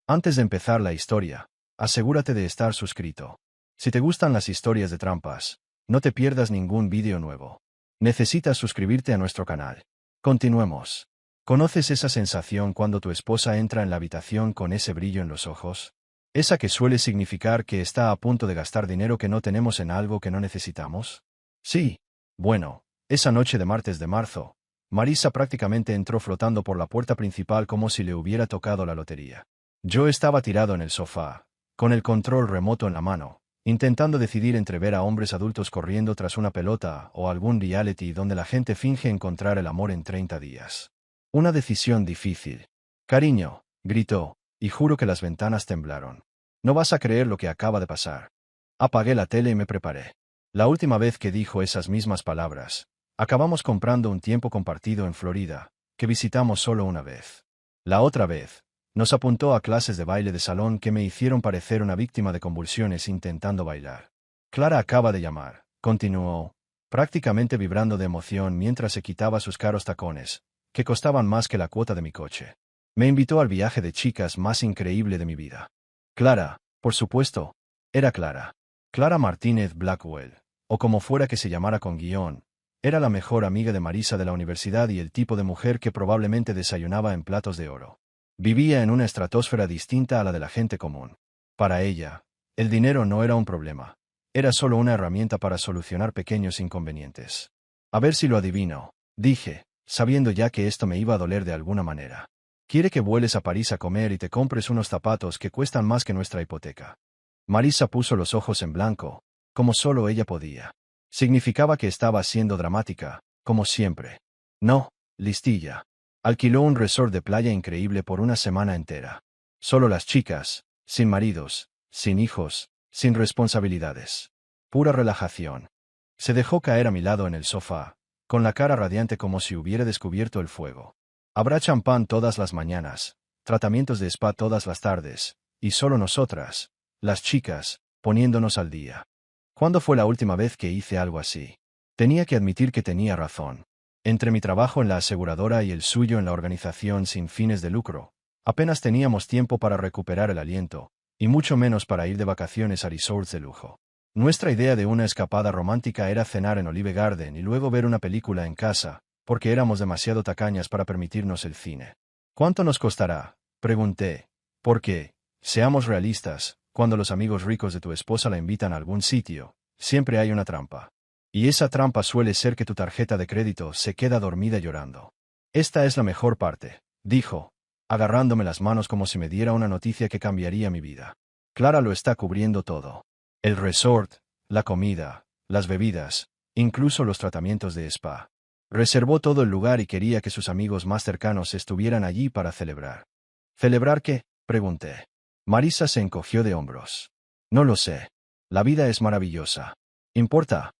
Antes de empezar la historia, asegúrate de estar suscrito. Si te gustan las historias de trampas, no te pierdas ningún vídeo nuevo. Necesitas suscribirte a nuestro canal. Continuemos. ¿Conoces esa sensación cuando tu esposa entra en la habitación con ese brillo en los ojos? Esa que suele significar que está a punto de gastar dinero que no tenemos en algo que no necesitamos. Sí. Bueno, esa noche de martes de marzo, Marisa prácticamente entró flotando por la puerta principal como si le hubiera tocado la lotería. Yo estaba tirado en el sofá, con el control remoto en la mano, intentando decidir entre ver a hombres adultos corriendo tras una pelota o algún reality donde la gente finge encontrar el amor en 30 días. Una decisión difícil. Cariño, gritó, y juro que las ventanas temblaron. No vas a creer lo que acaba de pasar. Apagué la tele y me preparé. La última vez que dijo esas mismas palabras, acabamos comprando un tiempo compartido en Florida, que visitamos solo una vez. La otra vez, nos apuntó a clases de baile de salón que me hicieron parecer una víctima de convulsiones intentando bailar. Clara acaba de llamar, continuó, prácticamente vibrando de emoción mientras se quitaba sus caros tacones, que costaban más que la cuota de mi coche. Me invitó al viaje de chicas más increíble de mi vida. Clara, por supuesto, era Clara. Clara Martínez Blackwell, o como fuera que se llamara con guión, era la mejor amiga de Marisa de la universidad y el tipo de mujer que probablemente desayunaba en platos de oro. Vivía en una estratosfera distinta a la de la gente común. Para ella, el dinero no era un problema. Era solo una herramienta para solucionar pequeños inconvenientes. A ver si lo adivino, dije, sabiendo ya que esto me iba a doler de alguna manera. Quiere que vueles a París a comer y te compres unos zapatos que cuestan más que nuestra hipoteca. Marisa puso los ojos en blanco, como solo ella podía. Significaba que estaba siendo dramática, como siempre. No, listilla. Alquiló un resort de playa increíble por una semana entera. Solo las chicas, sin maridos, sin hijos, sin responsabilidades. Pura relajación. Se dejó caer a mi lado en el sofá, con la cara radiante como si hubiera descubierto el fuego. Habrá champán todas las mañanas, tratamientos de spa todas las tardes, y solo nosotras, las chicas, poniéndonos al día. ¿Cuándo fue la última vez que hice algo así? Tenía que admitir que tenía razón. Entre mi trabajo en la aseguradora y el suyo en la organización sin fines de lucro, apenas teníamos tiempo para recuperar el aliento, y mucho menos para ir de vacaciones a resorts de lujo. Nuestra idea de una escapada romántica era cenar en Olive Garden y luego ver una película en casa, porque éramos demasiado tacañas para permitirnos el cine. ¿Cuánto nos costará?, pregunté. Porque, seamos realistas, cuando los amigos ricos de tu esposa la invitan a algún sitio, siempre hay una trampa. Y esa trampa suele ser que tu tarjeta de crédito se queda dormida llorando. Esta es la mejor parte, dijo, agarrándome las manos como si me diera una noticia que cambiaría mi vida. Clara lo está cubriendo todo. El resort, la comida, las bebidas, incluso los tratamientos de spa. Reservó todo el lugar y quería que sus amigos más cercanos estuvieran allí para celebrar. ¿Celebrar qué?, pregunté. Marisa se encogió de hombros. No lo sé. La vida es maravillosa. ¿Importa?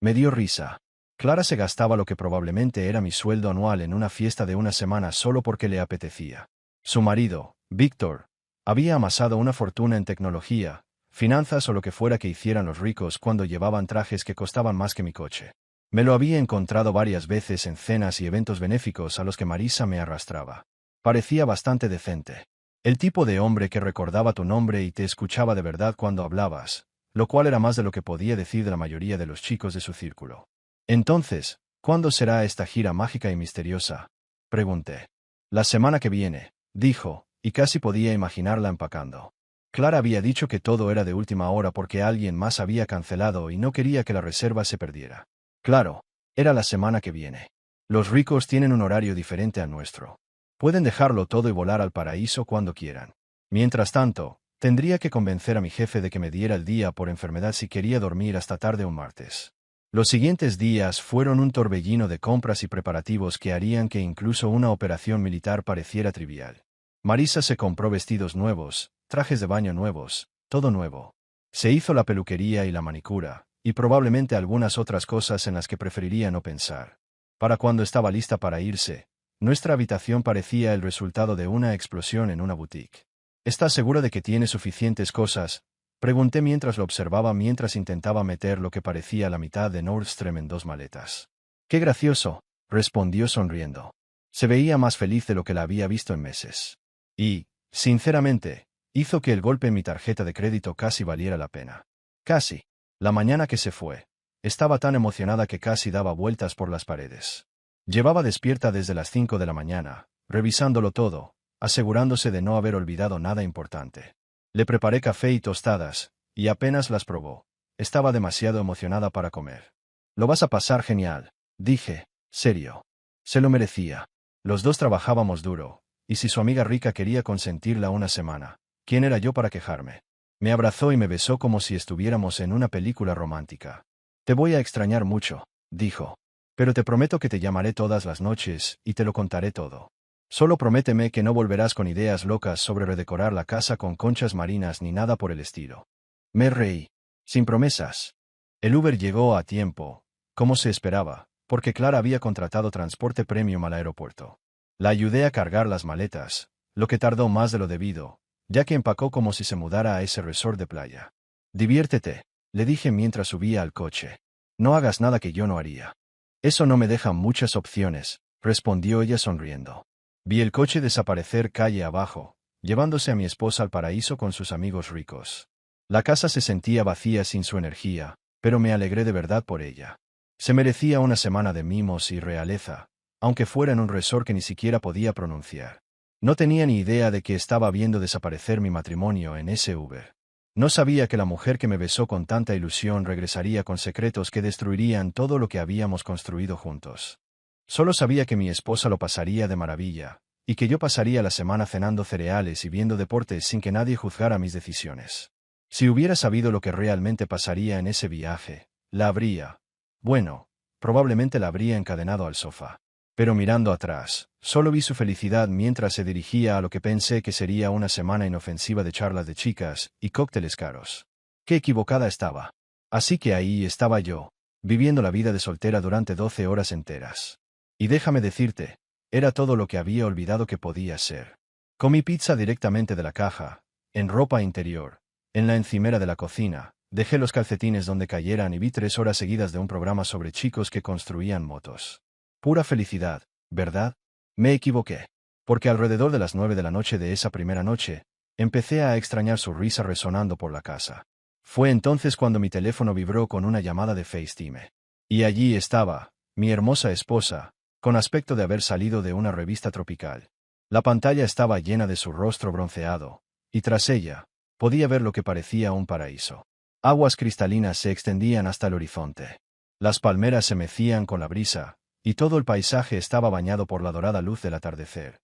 Me dio risa. Clara se gastaba lo que probablemente era mi sueldo anual en una fiesta de una semana solo porque le apetecía. Su marido, Víctor, había amasado una fortuna en tecnología, finanzas o lo que fuera que hicieran los ricos cuando llevaban trajes que costaban más que mi coche. Me lo había encontrado varias veces en cenas y eventos benéficos a los que Marisa me arrastraba. Parecía bastante decente. El tipo de hombre que recordaba tu nombre y te escuchaba de verdad cuando hablabas, lo cual era más de lo que podía decir de la mayoría de los chicos de su círculo. Entonces, ¿cuándo será esta gira mágica y misteriosa?, pregunté. La semana que viene, dijo, y casi podía imaginarla empacando. Clara había dicho que todo era de última hora porque alguien más había cancelado y no quería que la reserva se perdiera. Claro, era la semana que viene. Los ricos tienen un horario diferente al nuestro. Pueden dejarlo todo y volar al paraíso cuando quieran. Mientras tanto, tendría que convencer a mi jefe de que me diera el día por enfermedad si quería dormir hasta tarde un martes. Los siguientes días fueron un torbellino de compras y preparativos que harían que incluso una operación militar pareciera trivial. Marisa se compró vestidos nuevos, trajes de baño nuevos, todo nuevo. Se hizo la peluquería y la manicura, y probablemente algunas otras cosas en las que preferiría no pensar. Para cuando estaba lista para irse, nuestra habitación parecía el resultado de una explosión en una boutique. ¿Estás segura de que tiene suficientes cosas?, pregunté mientras lo observaba mientras intentaba meter lo que parecía la mitad de Nordstrom en 2 maletas. «Qué gracioso», respondió sonriendo. Se veía más feliz de lo que la había visto en meses. Y, sinceramente, hizo que el golpe en mi tarjeta de crédito casi valiera la pena. Casi. La mañana que se fue. Estaba tan emocionada que casi daba vueltas por las paredes. Llevaba despierta desde las 5 de la mañana, revisándolo todo, asegurándose de no haber olvidado nada importante. Le preparé café y tostadas, y apenas las probó. Estaba demasiado emocionada para comer. Lo vas a pasar genial, dije, serio. Se lo merecía. Los dos trabajábamos duro, y si su amiga rica quería consentirla una semana, ¿quién era yo para quejarme? Me abrazó y me besó como si estuviéramos en una película romántica. Te voy a extrañar mucho, dijo. Pero te prometo que te llamaré todas las noches y te lo contaré todo. Solo prométeme que no volverás con ideas locas sobre redecorar la casa con conchas marinas ni nada por el estilo. Me reí. Sin promesas. El Uber llegó a tiempo, como se esperaba, porque Clara había contratado transporte premium al aeropuerto. La ayudé a cargar las maletas, lo que tardó más de lo debido, ya que empacó como si se mudara a ese resort de playa. Diviértete, le dije mientras subía al coche. No hagas nada que yo no haría. Eso no me deja muchas opciones, respondió ella sonriendo. Vi el coche desaparecer calle abajo, llevándose a mi esposa al paraíso con sus amigos ricos. La casa se sentía vacía sin su energía, pero me alegré de verdad por ella. Se merecía una semana de mimos y realeza, aunque fuera en un resort que ni siquiera podía pronunciar. No tenía ni idea de que estaba viendo desaparecer mi matrimonio en ese Uber. No sabía que la mujer que me besó con tanta ilusión regresaría con secretos que destruirían todo lo que habíamos construido juntos. Solo sabía que mi esposa lo pasaría de maravilla, y que yo pasaría la semana cenando cereales y viendo deportes sin que nadie juzgara mis decisiones. Si hubiera sabido lo que realmente pasaría en ese viaje, bueno, probablemente la habría encadenado al sofá. Pero mirando atrás, solo vi su felicidad mientras se dirigía a lo que pensé que sería una semana inofensiva de charlas de chicas y cócteles caros. Qué equivocada estaba. Así que ahí estaba yo, viviendo la vida de soltera durante 12 horas enteras. Y déjame decirte, era todo lo que había olvidado que podía ser. Comí pizza directamente de la caja, en ropa interior, en la encimera de la cocina, dejé los calcetines donde cayeran y vi 3 horas seguidas de un programa sobre chicos que construían motos. Pura felicidad, ¿verdad? Me equivoqué. Porque alrededor de las 9 de la noche de esa primera noche, empecé a extrañar su risa resonando por la casa. Fue entonces cuando mi teléfono vibró con una llamada de FaceTime. Y allí estaba, mi hermosa esposa, con aspecto de haber salido de una revista tropical. La pantalla estaba llena de su rostro bronceado, y tras ella, podía ver lo que parecía un paraíso. Aguas cristalinas se extendían hasta el horizonte. Las palmeras se mecían con la brisa, y todo el paisaje estaba bañado por la dorada luz del atardecer.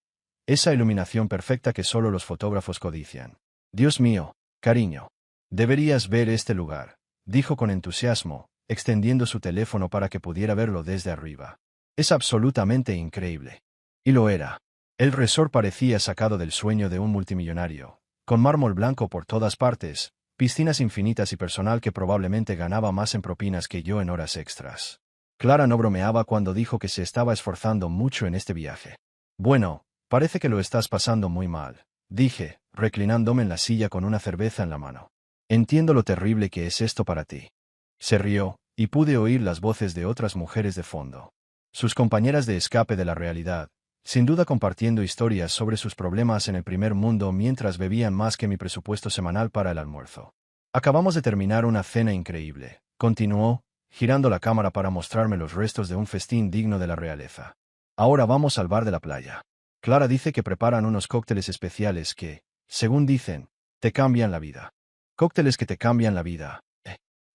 Esa iluminación perfecta que solo los fotógrafos codician. Dios mío, cariño. Deberías ver este lugar, dijo con entusiasmo, extendiendo su teléfono para que pudiera verlo desde arriba. Es absolutamente increíble. Y lo era. El resort parecía sacado del sueño de un multimillonario, con mármol blanco por todas partes, piscinas infinitas y personal que probablemente ganaba más en propinas que yo en horas extras. Clara no bromeaba cuando dijo que se estaba esforzando mucho en este viaje. Bueno, parece que lo estás pasando muy mal, dije, reclinándome en la silla con una cerveza en la mano. Entiendo lo terrible que es esto para ti. Se rió, y pude oír las voces de otras mujeres de fondo. Sus compañeras de escape de la realidad, sin duda compartiendo historias sobre sus problemas en el primer mundo mientras bebían más que mi presupuesto semanal para el almuerzo. Acabamos de terminar una cena increíble, continuó, girando la cámara para mostrarme los restos de un festín digno de la realeza. Ahora vamos al bar de la playa. Clara dice que preparan unos cócteles especiales que, según dicen, te cambian la vida. Cócteles que te cambian la vida.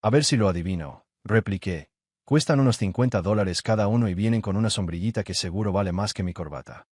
A ver si lo adivino, repliqué. Cuestan unos $50 cada uno y vienen con una sombrillita que seguro vale más que mi corbata.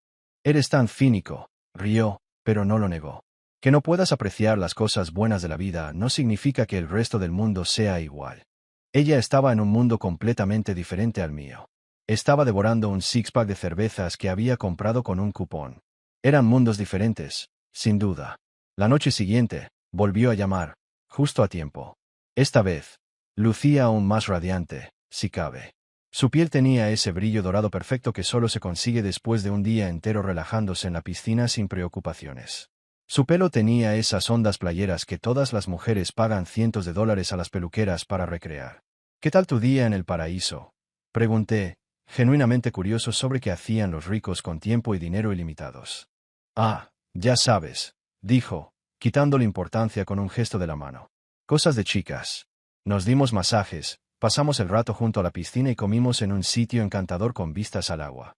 Eres tan cínico, rió, pero no lo negó. Que no puedas apreciar las cosas buenas de la vida no significa que el resto del mundo sea igual. Ella estaba en un mundo completamente diferente al mío. Estaba devorando un six-pack de cervezas que había comprado con un cupón. Eran mundos diferentes, sin duda. La noche siguiente, volvió a llamar, justo a tiempo. Esta vez, lucía aún más radiante, si cabe. Su piel tenía ese brillo dorado perfecto que solo se consigue después de un día entero relajándose en la piscina sin preocupaciones. Su pelo tenía esas ondas playeras que todas las mujeres pagan cientos de dólares a las peluqueras para recrear. ¿Qué tal tu día en el paraíso?, pregunté, genuinamente curioso sobre qué hacían los ricos con tiempo y dinero ilimitados. Ah, ya sabes, dijo, quitándole importancia con un gesto de la mano. Cosas de chicas. Nos dimos masajes, pasamos el rato junto a la piscina y comimos en un sitio encantador con vistas al agua.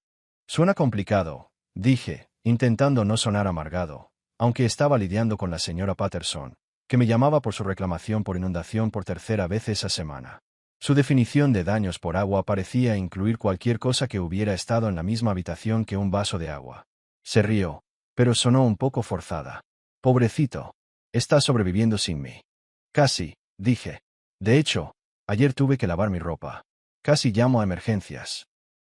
Suena complicado, dije, intentando no sonar amargado, aunque estaba lidiando con la señora Patterson, que me llamaba por su reclamación por inundación por tercera vez esa semana. Su definición de daños por agua parecía incluir cualquier cosa que hubiera estado en la misma habitación que un vaso de agua. Se rió, pero sonó un poco forzada. Pobrecito. Está sobreviviendo sin mí. Casi, dije. De hecho, ayer tuve que lavar mi ropa. Casi llamo a emergencias.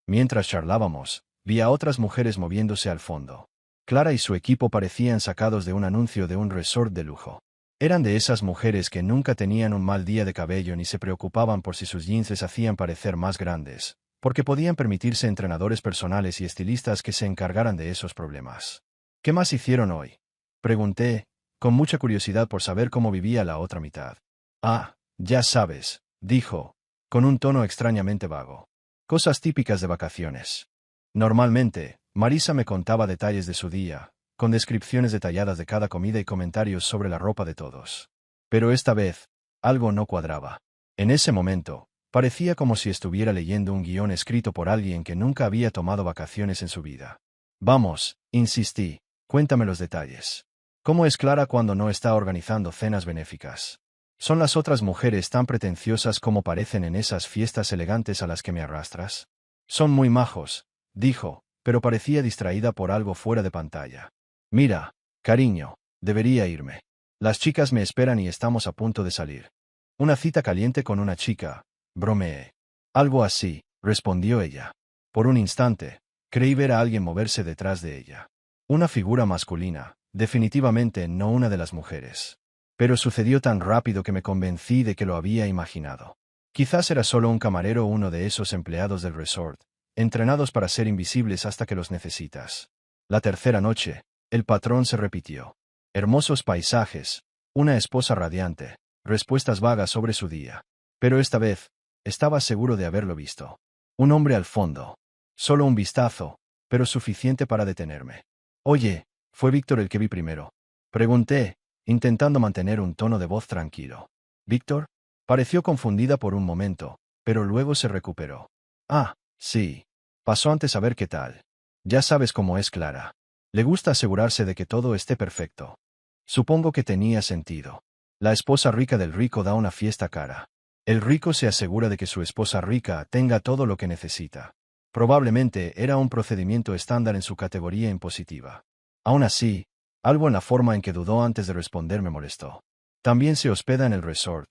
Mientras charlábamos, vi a otras mujeres moviéndose al fondo. Clara y su equipo parecían sacados de un anuncio de un resort de lujo. Eran de esas mujeres que nunca tenían un mal día de cabello ni se preocupaban por si sus jeans les hacían parecer más grandes, porque podían permitirse entrenadores personales y estilistas que se encargaran de esos problemas. ¿Qué más hicieron hoy? Pregunté, con mucha curiosidad por saber cómo vivía la otra mitad. Ah, ya sabes, dijo, con un tono extrañamente vago. Cosas típicas de vacaciones. Normalmente, Marisa me contaba detalles de su día, con descripciones detalladas de cada comida y comentarios sobre la ropa de todos. Pero esta vez, algo no cuadraba. En ese momento, parecía como si estuviera leyendo un guión escrito por alguien que nunca había tomado vacaciones en su vida. Vamos, insistí, cuéntame los detalles. ¿Cómo es Clara cuando no está organizando cenas benéficas? ¿Son las otras mujeres tan pretenciosas como parecen en esas fiestas elegantes a las que me arrastras? Son muy majos, dijo, pero parecía distraída por algo fuera de pantalla. Mira, cariño, debería irme. Las chicas me esperan y estamos a punto de salir. Una cita caliente con una chica, bromeé. Algo así, respondió ella. Por un instante, creí ver a alguien moverse detrás de ella. Una figura masculina, definitivamente no una de las mujeres. Pero sucedió tan rápido que me convencí de que lo había imaginado. Quizás era solo un camarero o uno de esos empleados del resort, entrenados para ser invisibles hasta que los necesitas. La tercera noche, el patrón se repitió. Hermosos paisajes, una esposa radiante, respuestas vagas sobre su día. Pero esta vez, estaba seguro de haberlo visto. Un hombre al fondo. Solo un vistazo, pero suficiente para detenerme. Oye, ¿fue Víctor el que vi primero? Pregunté, intentando mantener un tono de voz tranquilo. ¿Víctor? Pareció confundida por un momento, pero luego se recuperó. Ah, sí. Pasó antes a ver qué tal. Ya sabes cómo es Clara. Le gusta asegurarse de que todo esté perfecto. Supongo que tenía sentido. La esposa rica del rico da una fiesta cara. El rico se asegura de que su esposa rica tenga todo lo que necesita. Probablemente era un procedimiento estándar en su categoría impositiva. Aún así, algo en la forma en que dudó antes de responder me molestó. ¿También se hospeda en el resort?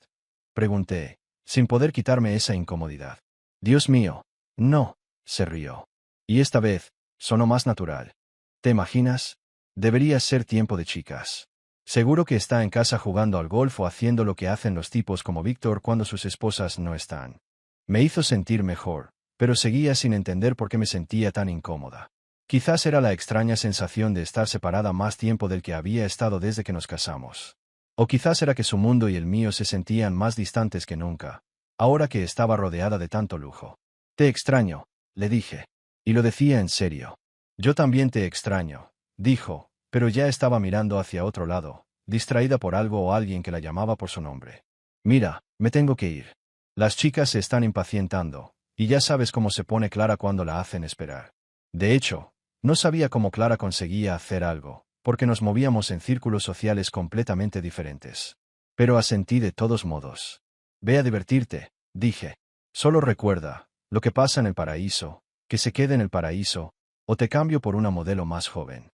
Pregunté, sin poder quitarme esa incomodidad. Dios mío, no, se rió. Y esta vez, sonó más natural. ¿Te imaginas? Debería ser tiempo de chicas. Seguro que está en casa jugando al golf o haciendo lo que hacen los tipos como Víctor cuando sus esposas no están. Me hizo sentir mejor, pero seguía sin entender por qué me sentía tan incómoda. Quizás era la extraña sensación de estar separada más tiempo del que había estado desde que nos casamos. O quizás era que su mundo y el mío se sentían más distantes que nunca, ahora que estaba rodeada de tanto lujo. Te extraño, le dije. Y lo decía en serio. Yo también te extraño, dijo, pero ya estaba mirando hacia otro lado, distraída por algo o alguien que la llamaba por su nombre. Mira, me tengo que ir. Las chicas se están impacientando, y ya sabes cómo se pone Clara cuando la hacen esperar. De hecho, no sabía cómo Clara conseguía hacer algo, porque nos movíamos en círculos sociales completamente diferentes. Pero asentí de todos modos. Ve a divertirte, dije. Solo recuerda, lo que pasa en el paraíso, que se quede en el paraíso, o te cambio por una modelo más joven.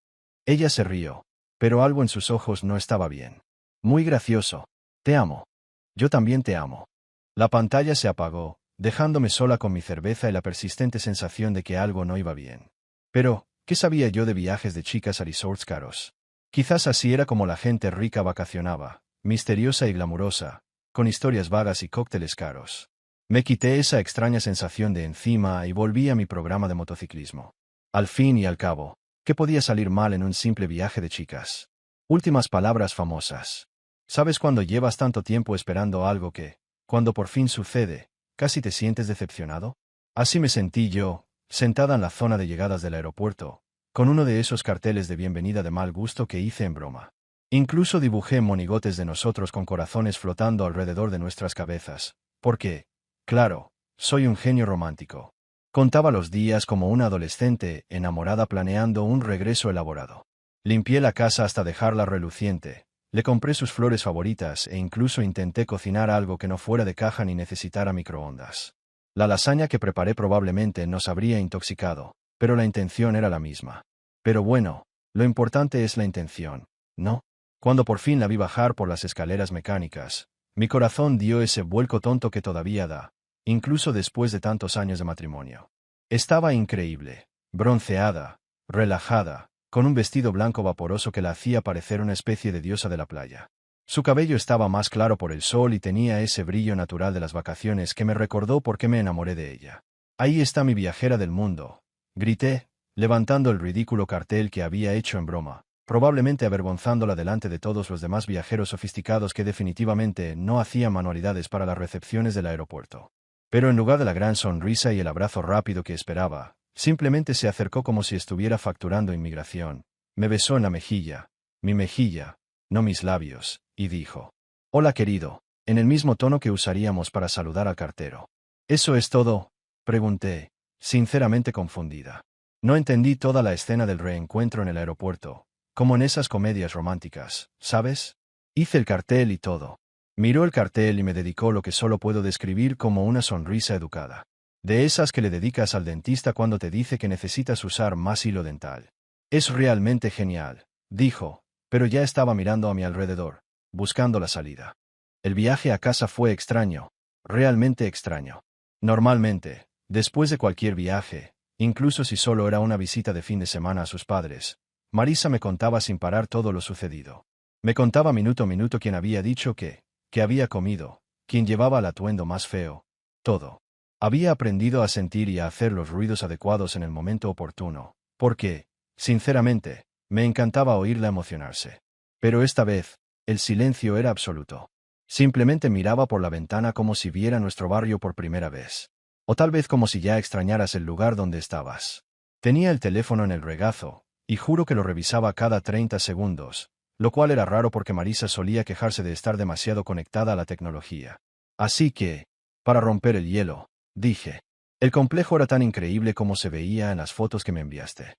Ella se rió, pero algo en sus ojos no estaba bien. Muy gracioso. Te amo. Yo también te amo. La pantalla se apagó, dejándome sola con mi cerveza y la persistente sensación de que algo no iba bien. Pero, ¿qué sabía yo de viajes de chicas a resorts caros? Quizás así era como la gente rica vacacionaba, misteriosa y glamurosa, con historias vagas y cócteles caros. Me quité esa extraña sensación de encima y volví a mi programa de motociclismo. Al fin y al cabo, ¿qué podía salir mal en un simple viaje de chicas? Últimas palabras famosas. ¿Sabes cuando llevas tanto tiempo esperando algo que, cuando por fin sucede, casi te sientes decepcionado? Así me sentí yo, sentada en la zona de llegadas del aeropuerto, con uno de esos carteles de bienvenida de mal gusto que hice en broma. Incluso dibujé monigotes de nosotros con corazones flotando alrededor de nuestras cabezas, porque, claro, soy un genio romántico. Contaba los días como una adolescente enamorada planeando un regreso elaborado. Limpié la casa hasta dejarla reluciente, le compré sus flores favoritas e incluso intenté cocinar algo que no fuera de caja ni necesitara microondas. La lasaña que preparé probablemente nos habría intoxicado, pero la intención era la misma. Pero bueno, lo importante es la intención, ¿no? Cuando por fin la vi bajar por las escaleras mecánicas, mi corazón dio ese vuelco tonto que todavía da, incluso después de tantos años de matrimonio. Estaba increíble, bronceada, relajada, con un vestido blanco vaporoso que la hacía parecer una especie de diosa de la playa. Su cabello estaba más claro por el sol y tenía ese brillo natural de las vacaciones que me recordó por qué me enamoré de ella. Ahí está mi viajera del mundo, grité, levantando el ridículo cartel que había hecho en broma, probablemente avergonzándola delante de todos los demás viajeros sofisticados que definitivamente no hacían manualidades para las recepciones del aeropuerto. Pero en lugar de la gran sonrisa y el abrazo rápido que esperaba, simplemente se acercó como si estuviera facturando inmigración, me besó en la mejilla, mi mejilla, no mis labios, y dijo: «Hola querido», en el mismo tono que usaríamos para saludar al cartero. «¿Eso es todo?», pregunté, sinceramente confundida. No entendí toda la escena del reencuentro en el aeropuerto, como en esas comedias románticas, ¿sabes? Hice el cartel y todo. Miró el cartel y me dedicó lo que solo puedo describir como una sonrisa educada. De esas que le dedicas al dentista cuando te dice que necesitas usar más hilo dental. «Es realmente genial», dijo, pero ya estaba mirando a mi alrededor, buscando la salida. El viaje a casa fue extraño, realmente extraño. Normalmente, después de cualquier viaje, incluso si solo era una visita de fin de semana a sus padres, Marisa me contaba sin parar todo lo sucedido. Me contaba minuto a minuto quién había dicho qué había comido, quién llevaba el atuendo más feo, todo. Había aprendido a sentir y a hacer los ruidos adecuados en el momento oportuno, porque, sinceramente, me encantaba oírla emocionarse. Pero esta vez, el silencio era absoluto. Simplemente miraba por la ventana como si viera nuestro barrio por primera vez. O tal vez como si ya extrañaras el lugar donde estabas. Tenía el teléfono en el regazo, y juro que lo revisaba cada 30 segundos, lo cual era raro porque Marisa solía quejarse de estar demasiado conectada a la tecnología. Así que, para romper el hielo, dije: «El complejo era tan increíble como se veía en las fotos que me enviaste».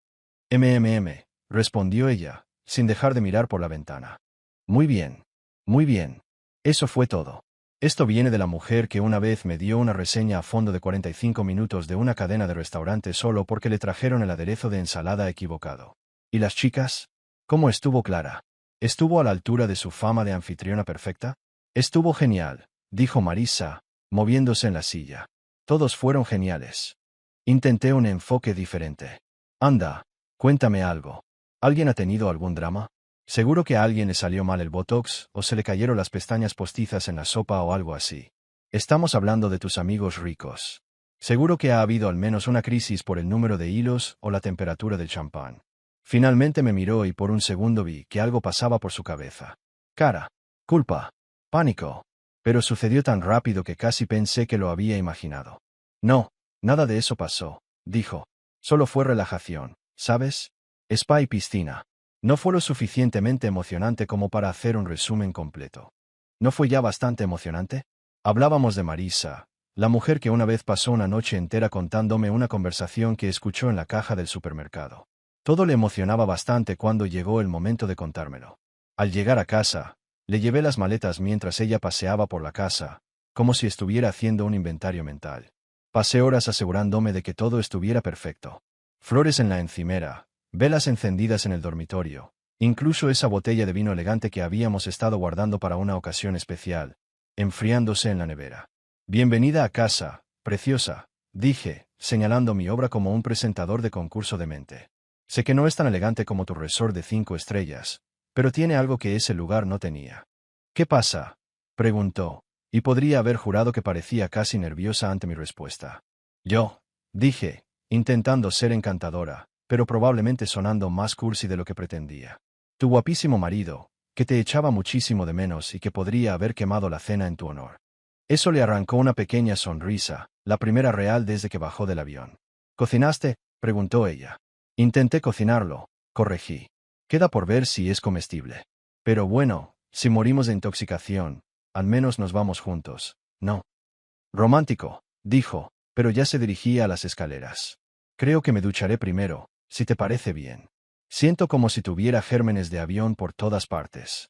Respondió ella, sin dejar de mirar por la ventana. Muy bien. Muy bien. Eso fue todo. Esto viene de la mujer que una vez me dio una reseña a fondo de 45 minutos de una cadena de restaurantes solo porque le trajeron el aderezo de ensalada equivocado. ¿Y las chicas? ¿Cómo estuvo Clara? ¿Estuvo a la altura de su fama de anfitriona perfecta? Estuvo genial, dijo Marisa, moviéndose en la silla. Todos fueron geniales. Intenté un enfoque diferente. Anda, cuéntame algo. ¿Alguien ha tenido algún drama? Seguro que a alguien le salió mal el botox, o se le cayeron las pestañas postizas en la sopa o algo así. Estamos hablando de tus amigos ricos. Seguro que ha habido al menos una crisis por el número de hilos o la temperatura del champán. Finalmente me miró y por un segundo vi que algo pasaba por su cabeza. Cara, culpa, pánico. Pero sucedió tan rápido que casi pensé que lo había imaginado. No, nada de eso pasó, dijo. Solo fue relajación, ¿sabes? Spa y piscina. No fue lo suficientemente emocionante como para hacer un resumen completo. ¿No fue ya bastante emocionante? Hablábamos de Marisa, la mujer que una vez pasó una noche entera contándome una conversación que escuchó en la caja del supermercado. Todo le emocionaba bastante cuando llegó el momento de contármelo. Al llegar a casa, le llevé las maletas mientras ella paseaba por la casa, como si estuviera haciendo un inventario mental. Pasé horas asegurándome de que todo estuviera perfecto. Flores en la encimera, velas encendidas en el dormitorio, incluso esa botella de vino elegante que habíamos estado guardando para una ocasión especial, enfriándose en la nevera. Bienvenida a casa, preciosa, dije, señalando mi obra como un presentador de concurso de mente. Sé que no es tan elegante como tu resort de 5 estrellas, pero tiene algo que ese lugar no tenía. ¿Qué pasa?, preguntó, y podría haber jurado que parecía casi nerviosa ante mi respuesta. Yo, dije, intentando ser encantadora, pero probablemente sonando más cursi de lo que pretendía. Tu guapísimo marido, que te echaba muchísimo de menos y que podría haber quemado la cena en tu honor. Eso le arrancó una pequeña sonrisa, la primera real desde que bajó del avión. ¿Cocinaste?, preguntó ella. Intenté cocinarlo, corregí. Queda por ver si es comestible. Pero bueno, si morimos de intoxicación, al menos nos vamos juntos, ¿no? Romántico, dijo, pero ya se dirigía a las escaleras. Creo que me ducharé primero, si te parece bien. Siento como si tuviera gérmenes de avión por todas partes.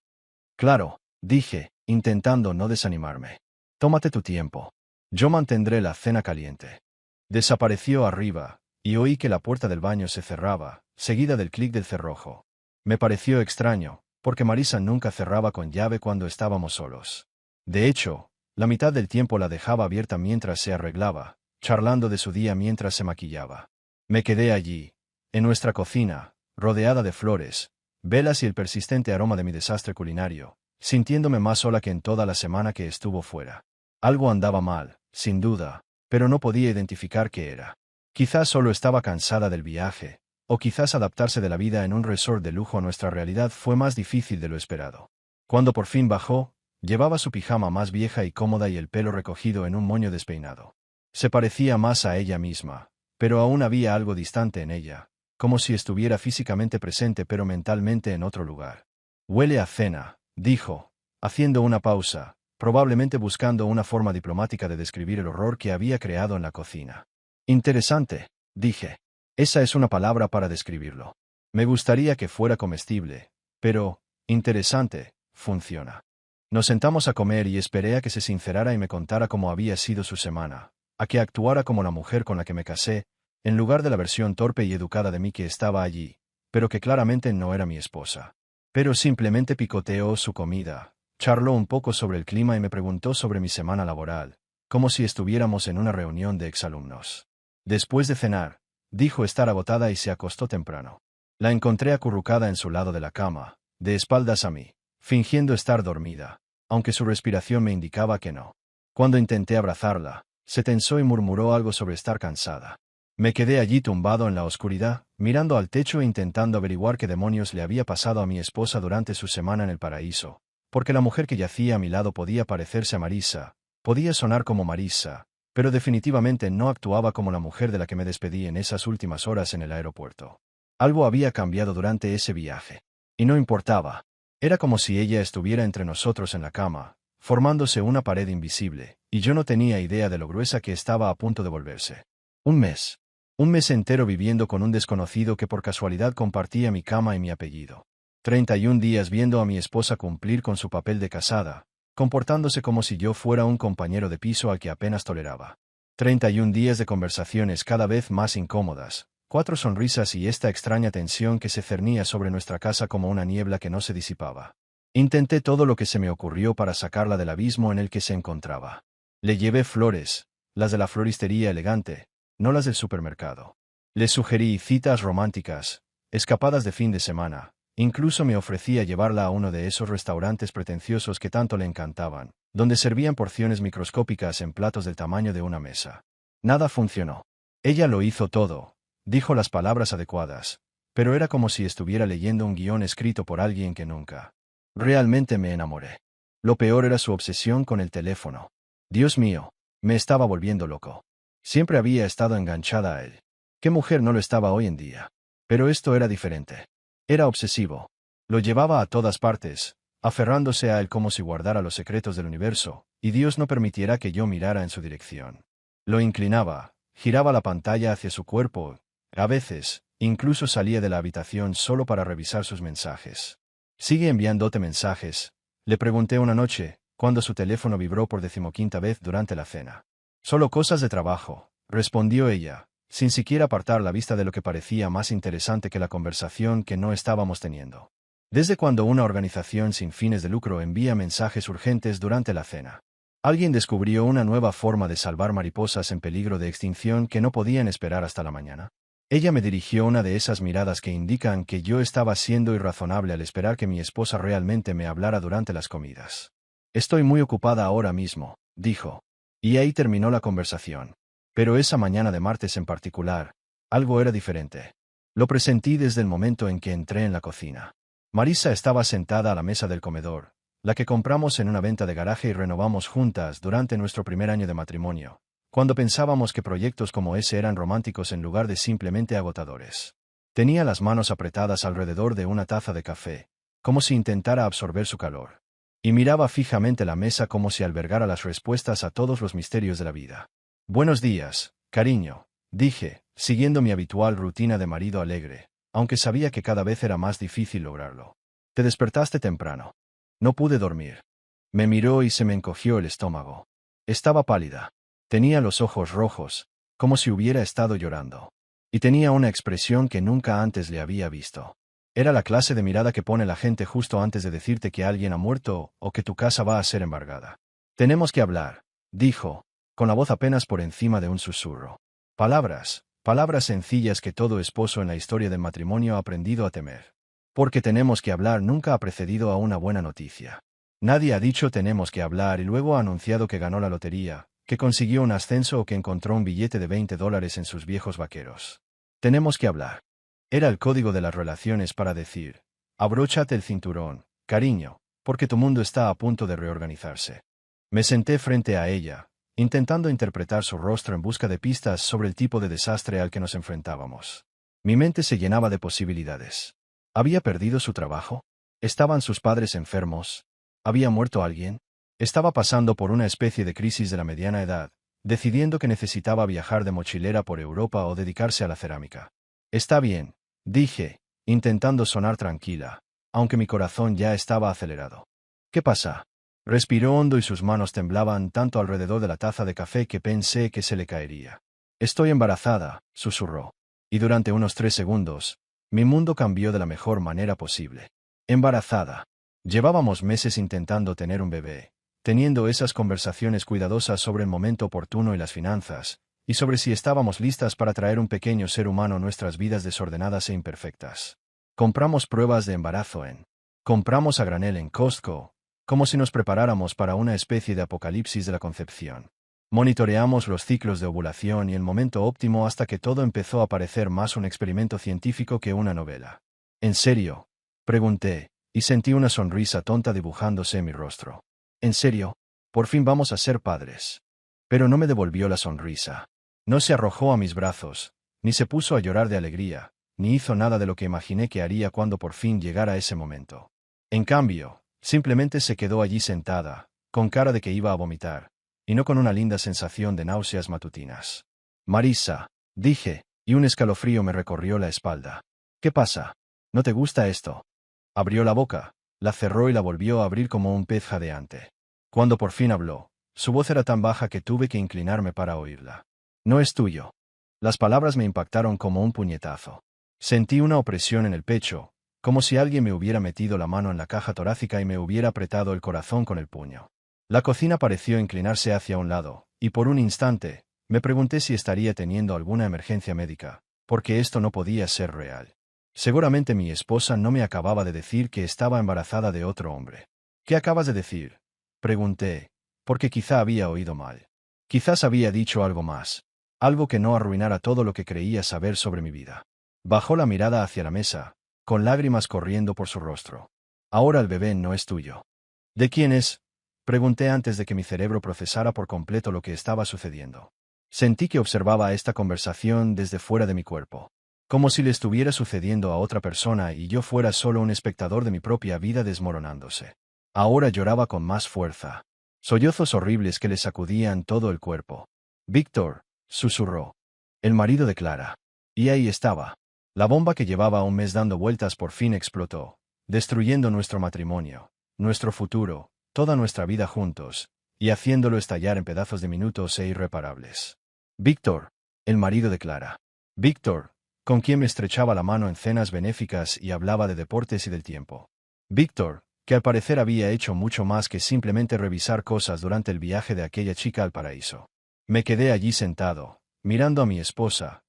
Claro, dije, intentando no desanimarme. Tómate tu tiempo. Yo mantendré la cena caliente. Desapareció arriba, y oí que la puerta del baño se cerraba, seguida del clic del cerrojo. Me pareció extraño, porque Marisa nunca cerraba con llave cuando estábamos solos. De hecho, la mitad del tiempo la dejaba abierta mientras se arreglaba, charlando de su día mientras se maquillaba. Me quedé allí, en nuestra cocina, rodeada de flores, velas y el persistente aroma de mi desastre culinario, sintiéndome más sola que en toda la semana que estuvo fuera. Algo andaba mal, sin duda, pero no podía identificar qué era. Quizás solo estaba cansada del viaje, o quizás adaptarse de la vida en un resort de lujo a nuestra realidad fue más difícil de lo esperado. Cuando por fin bajó, llevaba su pijama más vieja y cómoda y el pelo recogido en un moño despeinado. Se parecía más a ella misma, pero aún había algo distante en ella, como si estuviera físicamente presente pero mentalmente en otro lugar. Huele a cena, dijo, haciendo una pausa, probablemente buscando una forma diplomática de describir el horror que había creado en la cocina. Interesante, dije. Esa es una palabra para describirlo. Me gustaría que fuera comestible, pero, interesante, funciona. Nos sentamos a comer y esperé a que se sincerara y me contara cómo había sido su semana, a que actuara como la mujer con la que me casé, en lugar de la versión torpe y educada de mí que estaba allí, pero que claramente no era mi esposa. Pero simplemente picoteó su comida, charló un poco sobre el clima y me preguntó sobre mi semana laboral, como si estuviéramos en una reunión de exalumnos. Después de cenar, dijo estar agotada y se acostó temprano. La encontré acurrucada en su lado de la cama, de espaldas a mí, fingiendo estar dormida, aunque su respiración me indicaba que no. Cuando intenté abrazarla, se tensó y murmuró algo sobre estar cansada. Me quedé allí tumbado en la oscuridad, mirando al techo e intentando averiguar qué demonios le había pasado a mi esposa durante su semana en el paraíso, porque la mujer que yacía a mi lado podía parecerse a Marisa, podía sonar como Marisa, pero definitivamente no actuaba como la mujer de la que me despedí en esas últimas horas en el aeropuerto. Algo había cambiado durante ese viaje. Y no importaba. Era como si ella estuviera entre nosotros en la cama, formándose una pared invisible, y yo no tenía idea de lo gruesa que estaba a punto de volverse. Un mes. Un mes entero viviendo con un desconocido que por casualidad compartía mi cama y mi apellido. 31 días viendo a mi esposa cumplir con su papel de casada, comportándose como si yo fuera un compañero de piso al que apenas toleraba. 31 días de conversaciones cada vez más incómodas, 4 sonrisas y esta extraña tensión que se cernía sobre nuestra casa como una niebla que no se disipaba. Intenté todo lo que se me ocurrió para sacarla del abismo en el que se encontraba. Le llevé flores, las de la floristería elegante, no las del supermercado. Le sugerí citas románticas, escapadas de fin de semana, incluso me ofrecía llevarla a uno de esos restaurantes pretenciosos que tanto le encantaban, donde servían porciones microscópicas en platos del tamaño de una mesa. Nada funcionó. Ella lo hizo todo, dijo las palabras adecuadas, pero era como si estuviera leyendo un guión escrito por alguien que nunca. Realmente me enamoré. Lo peor era su obsesión con el teléfono. Dios mío, me estaba volviendo loco. Siempre había estado enganchada a él. ¿Qué mujer no lo estaba hoy en día? Pero esto era diferente. Era obsesivo. Lo llevaba a todas partes, aferrándose a él como si guardara los secretos del universo, y Dios no permitiera que yo mirara en su dirección. Lo inclinaba, giraba la pantalla hacia su cuerpo, a veces, incluso salía de la habitación solo para revisar sus mensajes. ¿Sigue enviándote mensajes?, le pregunté una noche, cuando su teléfono vibró por 15ª vez durante la cena. Solo cosas de trabajo, respondió ella, sin siquiera apartar la vista de lo que parecía más interesante que la conversación que no estábamos teniendo. ¿Desde cuando una organización sin fines de lucro envía mensajes urgentes durante la cena? Alguien descubrió una nueva forma de salvar mariposas en peligro de extinción que no podían esperar hasta la mañana. Ella me dirigió una de esas miradas que indican que yo estaba siendo irrazonable al esperar que mi esposa realmente me hablara durante las comidas. Estoy muy ocupada ahora mismo, dijo. Y ahí terminó la conversación. Pero esa mañana de martes en particular, algo era diferente. Lo presentí desde el momento en que entré en la cocina. Marisa estaba sentada a la mesa del comedor, la que compramos en una venta de garaje y renovamos juntas durante nuestro primer año de matrimonio, cuando pensábamos que proyectos como ese eran románticos en lugar de simplemente agotadores. Tenía las manos apretadas alrededor de una taza de café, como si intentara absorber su calor. Y miraba fijamente la mesa como si albergara las respuestas a todos los misterios de la vida. Buenos días, cariño, dije, siguiendo mi habitual rutina de marido alegre, aunque sabía que cada vez era más difícil lograrlo. Te despertaste temprano. No pude dormir. Me miró y se me encogió el estómago. Estaba pálida. Tenía los ojos rojos, como si hubiera estado llorando. Y tenía una expresión que nunca antes le había visto. Era la clase de mirada que pone la gente justo antes de decirte que alguien ha muerto o que tu casa va a ser embargada. Tenemos que hablar, dijo, con la voz apenas por encima de un susurro. Palabras, palabras sencillas que todo esposo en la historia del matrimonio ha aprendido a temer. Porque tenemos que hablar nunca ha precedido a una buena noticia. Nadie ha dicho tenemos que hablar y luego ha anunciado que ganó la lotería, que consiguió un ascenso o que encontró un billete de $20 en sus viejos vaqueros. Tenemos que hablar. Era el código de las relaciones para decir, abróchate el cinturón, cariño, porque tu mundo está a punto de reorganizarse. Me senté frente a ella, intentando interpretar su rostro en busca de pistas sobre el tipo de desastre al que nos enfrentábamos. Mi mente se llenaba de posibilidades. ¿Había perdido su trabajo? ¿Estaban sus padres enfermos? ¿Había muerto alguien? Estaba pasando por una especie de crisis de la mediana edad, decidiendo que necesitaba viajar de mochilera por Europa o dedicarse a la cerámica. Está bien, dije, intentando sonar tranquila, aunque mi corazón ya estaba acelerado. ¿Qué pasa? Respiró hondo y sus manos temblaban tanto alrededor de la taza de café que pensé que se le caería. Estoy embarazada, susurró. Y durante unos 3 segundos, mi mundo cambió de la mejor manera posible. Embarazada. Llevábamos meses intentando tener un bebé, teniendo esas conversaciones cuidadosas sobre el momento oportuno y las finanzas, y sobre si estábamos listas para traer un pequeño ser humano a nuestras vidas desordenadas e imperfectas. Compramos pruebas de embarazo compramos a granel en Costco, como si nos preparáramos para una especie de apocalipsis de la concepción. Monitoreamos los ciclos de ovulación y el momento óptimo hasta que todo empezó a parecer más un experimento científico que una novela. ¿En serio? Pregunté, y sentí una sonrisa tonta dibujándose en mi rostro. ¿En serio? Por fin vamos a ser padres. Pero no me devolvió la sonrisa. No se arrojó a mis brazos, ni se puso a llorar de alegría, ni hizo nada de lo que imaginé que haría cuando por fin llegara ese momento. En cambio, simplemente se quedó allí sentada, con cara de que iba a vomitar, y no con una linda sensación de náuseas matutinas. Marisa, dije, y un escalofrío me recorrió la espalda. ¿Qué pasa? ¿No te gusta esto? Abrió la boca, la cerró y la volvió a abrir como un pez jadeante. Cuando por fin habló, su voz era tan baja que tuve que inclinarme para oírla. No es tuyo. Las palabras me impactaron como un puñetazo. Sentí una opresión en el pecho, como si alguien me hubiera metido la mano en la caja torácica y me hubiera apretado el corazón con el puño. La cocina pareció inclinarse hacia un lado, y por un instante, me pregunté si estaría teniendo alguna emergencia médica, porque esto no podía ser real. Seguramente mi esposa no me acababa de decir que estaba embarazada de otro hombre. ¿Qué acabas de decir? Pregunté, porque quizá había oído mal. Quizás había dicho algo más, algo que no arruinara todo lo que creía saber sobre mi vida. Bajó la mirada hacia la mesa, con lágrimas corriendo por su rostro. Ahora el bebé no es tuyo. ¿De quién es? Pregunté antes de que mi cerebro procesara por completo lo que estaba sucediendo. Sentí que observaba esta conversación desde fuera de mi cuerpo, como si le estuviera sucediendo a otra persona y yo fuera solo un espectador de mi propia vida desmoronándose. Ahora lloraba con más fuerza. Sollozos horribles que le sacudían todo el cuerpo. Víctor, susurró. El marido de Clara. Y ahí estaba. La bomba que llevaba un mes dando vueltas por fin explotó, destruyendo nuestro matrimonio, nuestro futuro, toda nuestra vida juntos, y haciéndolo estallar en pedazos diminutos e irreparables. Víctor, el marido de Clara. Víctor, con quien me estrechaba la mano en cenas benéficas y hablaba de deportes y del tiempo. Víctor, que al parecer había hecho mucho más que simplemente revisar cosas durante el viaje de aquella chica al paraíso. Me quedé allí sentado, mirando a mi esposa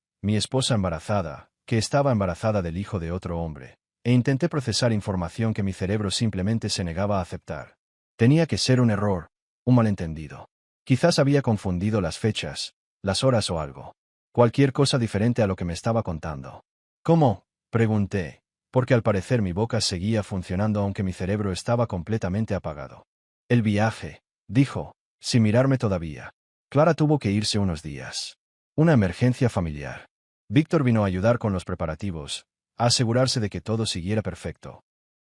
embarazada, que estaba embarazada del hijo de otro hombre, e intenté procesar información que mi cerebro simplemente se negaba a aceptar. Tenía que ser un error, un malentendido. Quizás había confundido las fechas, las horas o algo. Cualquier cosa diferente a lo que me estaba contando. ¿Cómo? Pregunté, porque al parecer mi boca seguía funcionando aunque mi cerebro estaba completamente apagado. El viaje, dijo, sin mirarme todavía. Clara tuvo que irse unos días. Una emergencia familiar. Víctor vino a ayudar con los preparativos, a asegurarse de que todo siguiera perfecto.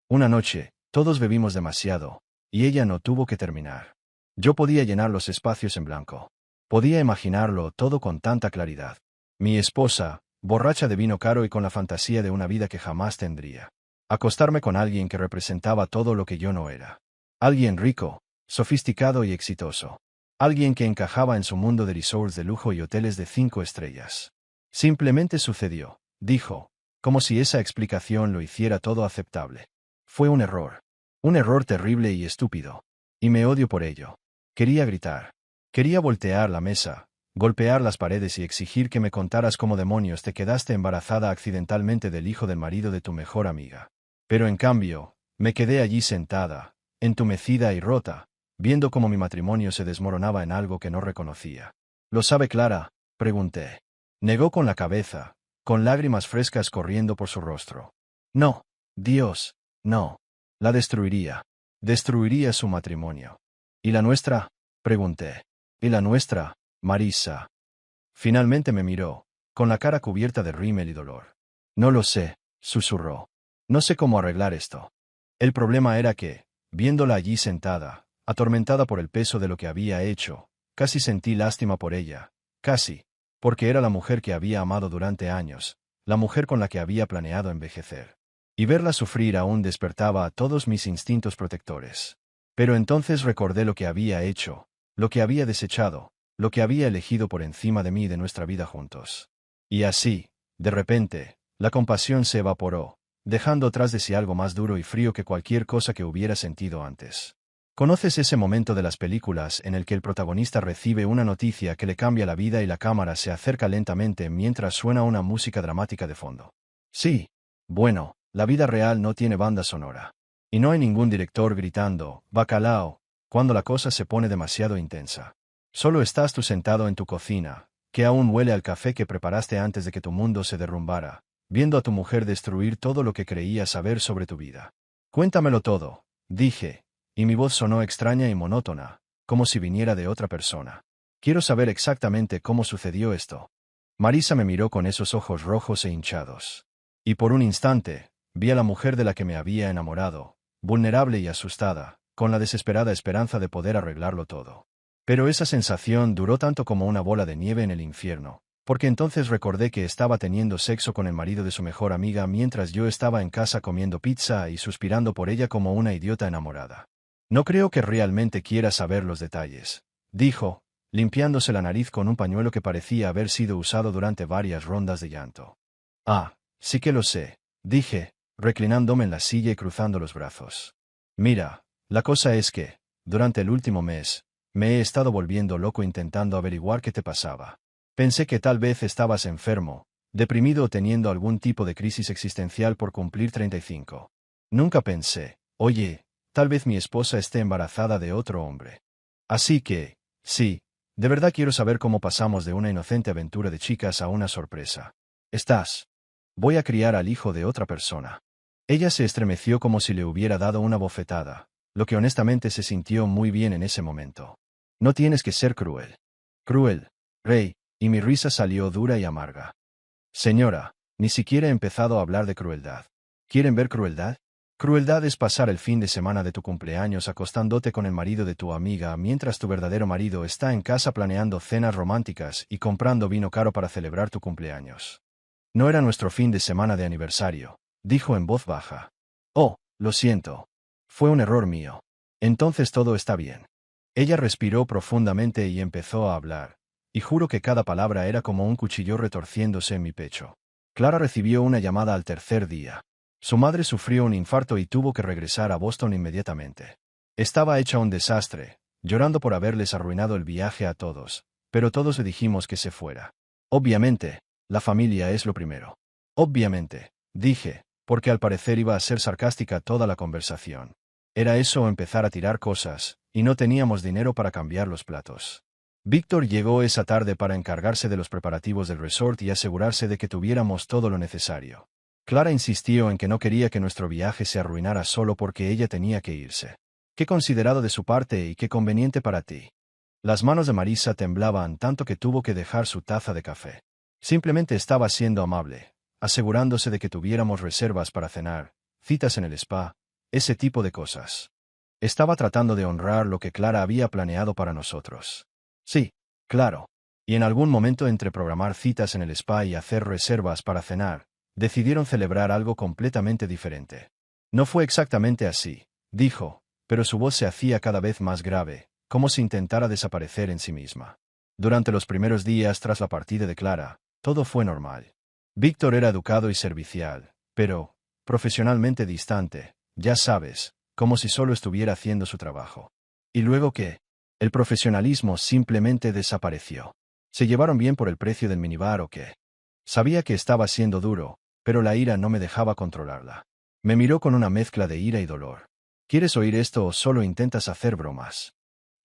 Una noche, todos bebimos demasiado, y ella no tuvo que terminar. Yo podía llenar los espacios en blanco. Podía imaginarlo todo con tanta claridad. Mi esposa, borracha de vino caro y con la fantasía de una vida que jamás tendría. Acostarme con alguien que representaba todo lo que yo no era. Alguien rico, sofisticado y exitoso. Alguien que encajaba en su mundo de resorts de lujo y hoteles de 5 estrellas. Simplemente sucedió, dijo, como si esa explicación lo hiciera todo aceptable. Fue un error. Un error terrible y estúpido. Y me odio por ello. Quería gritar. Quería voltear la mesa, golpear las paredes y exigir que me contaras cómo demonios te quedaste embarazada accidentalmente del hijo del marido de tu mejor amiga. Pero en cambio, me quedé allí sentada, entumecida y rota, viendo cómo mi matrimonio se desmoronaba en algo que no reconocía. ¿Lo sabe Clara?, pregunté. Negó con la cabeza, con lágrimas frescas corriendo por su rostro. No, Dios, no. La destruiría. Destruiría su matrimonio. ¿Y la nuestra?, pregunté. ¿Y la nuestra, Marisa? Finalmente me miró, con la cara cubierta de rímel y dolor. No lo sé, susurró. No sé cómo arreglar esto. El problema era que, viéndola allí sentada, atormentada por el peso de lo que había hecho, casi sentí lástima por ella, casi, porque era la mujer que había amado durante años, la mujer con la que había planeado envejecer. Y verla sufrir aún despertaba a todos mis instintos protectores. Pero entonces recordé lo que había hecho, lo que había desechado, lo que había elegido por encima de mí y de nuestra vida juntos. Y así, de repente, la compasión se evaporó, dejando tras de sí algo más duro y frío que cualquier cosa que hubiera sentido antes. ¿Conoces ese momento de las películas en el que el protagonista recibe una noticia que le cambia la vida y la cámara se acerca lentamente mientras suena una música dramática de fondo? Sí. Bueno, la vida real no tiene banda sonora. Y no hay ningún director gritando, bacalao, cuando la cosa se pone demasiado intensa. Solo estás tú sentado en tu cocina, que aún huele al café que preparaste antes de que tu mundo se derrumbara, viendo a tu mujer destruir todo lo que creías saber sobre tu vida. Cuéntamelo todo, dije, y mi voz sonó extraña y monótona, como si viniera de otra persona. Quiero saber exactamente cómo sucedió esto. Marisa me miró con esos ojos rojos e hinchados. Y por un instante, vi a la mujer de la que me había enamorado, vulnerable y asustada, con la desesperada esperanza de poder arreglarlo todo. Pero esa sensación duró tanto como una bola de nieve en el infierno, porque entonces recordé que estaba teniendo sexo con el marido de su mejor amiga mientras yo estaba en casa comiendo pizza y suspirando por ella como una idiota enamorada. No creo que realmente quiera saber los detalles, dijo, limpiándose la nariz con un pañuelo que parecía haber sido usado durante varias rondas de llanto. Ah, sí que lo sé, dije, reclinándome en la silla y cruzando los brazos. Mira, la cosa es que, durante el último mes, me he estado volviendo loco intentando averiguar qué te pasaba. Pensé que tal vez estabas enfermo, deprimido o teniendo algún tipo de crisis existencial por cumplir 35. Nunca pensé, oye, tal vez mi esposa esté embarazada de otro hombre. Así que, sí, de verdad quiero saber cómo pasamos de una inocente aventura de chicas a una sorpresa. ¿Estás? Voy a criar al hijo de otra persona. Ella se estremeció como si le hubiera dado una bofetada, lo que honestamente se sintió muy bien en ese momento. No tienes que ser cruel. Cruel, Rey, y mi risa salió dura y amarga. Señora, ni siquiera he empezado a hablar de crueldad. ¿Quieren ver crueldad? Crueldad es pasar el fin de semana de tu cumpleaños acostándote con el marido de tu amiga mientras tu verdadero marido está en casa planeando cenas románticas y comprando vino caro para celebrar tu cumpleaños. No era nuestro fin de semana de aniversario, dijo en voz baja. Oh, lo siento. Fue un error mío. Entonces todo está bien. Ella respiró profundamente y empezó a hablar, y juro que cada palabra era como un cuchillo retorciéndose en mi pecho. Clara recibió una llamada al tercer día. Su madre sufrió un infarto y tuvo que regresar a Boston inmediatamente. Estaba hecha un desastre, llorando por haberles arruinado el viaje a todos, pero todos le dijimos que se fuera. Obviamente, la familia es lo primero. Obviamente, dije, porque al parecer iba a ser sarcástica toda la conversación. Era eso o empezar a tirar cosas, y no teníamos dinero para cambiar los platos. Víctor llegó esa tarde para encargarse de los preparativos del resort y asegurarse de que tuviéramos todo lo necesario. Clara insistió en que no quería que nuestro viaje se arruinara solo porque ella tenía que irse. Qué considerado de su parte y qué conveniente para ti. Las manos de Marisa temblaban tanto que tuvo que dejar su taza de café. Simplemente estaba siendo amable, asegurándose de que tuviéramos reservas para cenar, citas en el spa, ese tipo de cosas. Estaba tratando de honrar lo que Clara había planeado para nosotros. Sí, claro. Y en algún momento entre programar citas en el spa y hacer reservas para cenar, decidieron celebrar algo completamente diferente. No fue exactamente así, dijo, pero su voz se hacía cada vez más grave, como si intentara desaparecer en sí misma. Durante los primeros días tras la partida de Clara, todo fue normal. Víctor era educado y servicial, pero, profesionalmente distante, ya sabes, como si solo estuviera haciendo su trabajo. ¿Y luego qué? El profesionalismo simplemente desapareció. ¿Se llevaron bien por el precio del minibar o qué? Sabía que estaba siendo duro, pero la ira no me dejaba controlarla. Me miró con una mezcla de ira y dolor. ¿Quieres oír esto o solo intentas hacer bromas?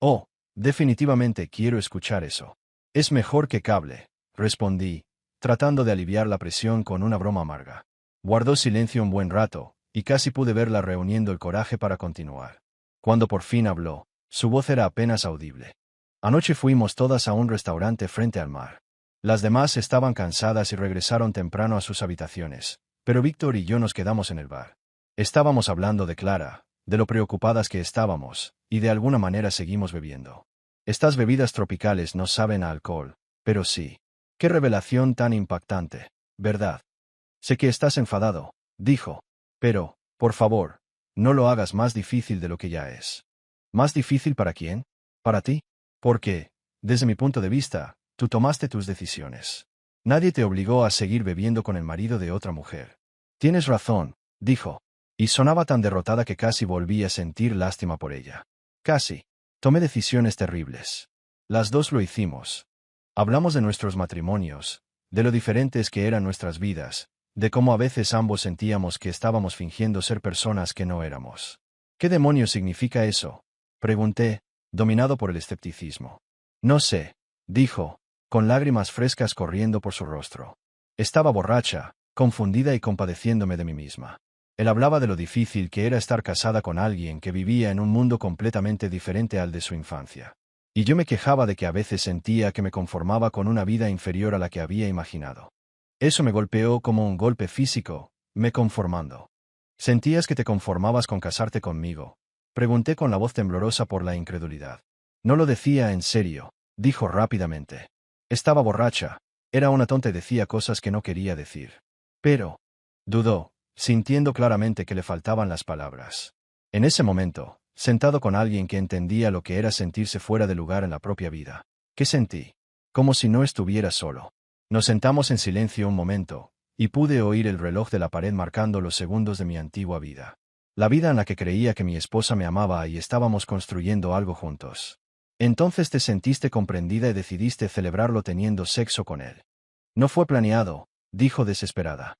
Oh, definitivamente quiero escuchar eso. Es mejor que cable, respondí, tratando de aliviar la presión con una broma amarga. Guardó silencio un buen rato, y casi pude verla reuniendo el coraje para continuar. Cuando por fin habló, su voz era apenas audible. Anoche fuimos todas a un restaurante frente al mar. Las demás estaban cansadas y regresaron temprano a sus habitaciones, pero Víctor y yo nos quedamos en el bar. Estábamos hablando de Clara, de lo preocupadas que estábamos, y de alguna manera seguimos bebiendo. Estas bebidas tropicales no saben a alcohol, pero sí. Qué revelación tan impactante, ¿verdad? Sé que estás enfadado, dijo. Pero, por favor, no lo hagas más difícil de lo que ya es. ¿Más difícil para quién? ¿Para ti? Porque, desde mi punto de vista, tú tomaste tus decisiones. Nadie te obligó a seguir bebiendo con el marido de otra mujer. Tienes razón, dijo. Y sonaba tan derrotada que casi volví a sentir lástima por ella. Casi. Tomé decisiones terribles. Las dos lo hicimos. Hablamos de nuestros matrimonios, de lo diferentes que eran nuestras vidas, de cómo a veces ambos sentíamos que estábamos fingiendo ser personas que no éramos. ¿Qué demonios significa eso? Pregunté, dominado por el escepticismo. No sé, dijo, con lágrimas frescas corriendo por su rostro. Estaba borracha, confundida y compadeciéndome de mí misma. Él hablaba de lo difícil que era estar casada con alguien que vivía en un mundo completamente diferente al de su infancia. Y yo me quejaba de que a veces sentía que me conformaba con una vida inferior a la que había imaginado. Eso me golpeó como un golpe físico, me conformando. ¿Sentías que te conformabas con casarte conmigo? Pregunté con la voz temblorosa por la incredulidad. No lo decía en serio, dijo rápidamente. Estaba borracha, era una tonta y decía cosas que no quería decir. Pero, dudó, sintiendo claramente que le faltaban las palabras. En ese momento, sentado con alguien que entendía lo que era sentirse fuera de lugar en la propia vida, ¿qué sentí? Como si no estuviera solo. Nos sentamos en silencio un momento, y pude oír el reloj de la pared marcando los segundos de mi antigua vida. La vida en la que creía que mi esposa me amaba y estábamos construyendo algo juntos. Entonces te sentiste comprendida y decidiste celebrarlo teniendo sexo con él. No fue planeado, dijo desesperada.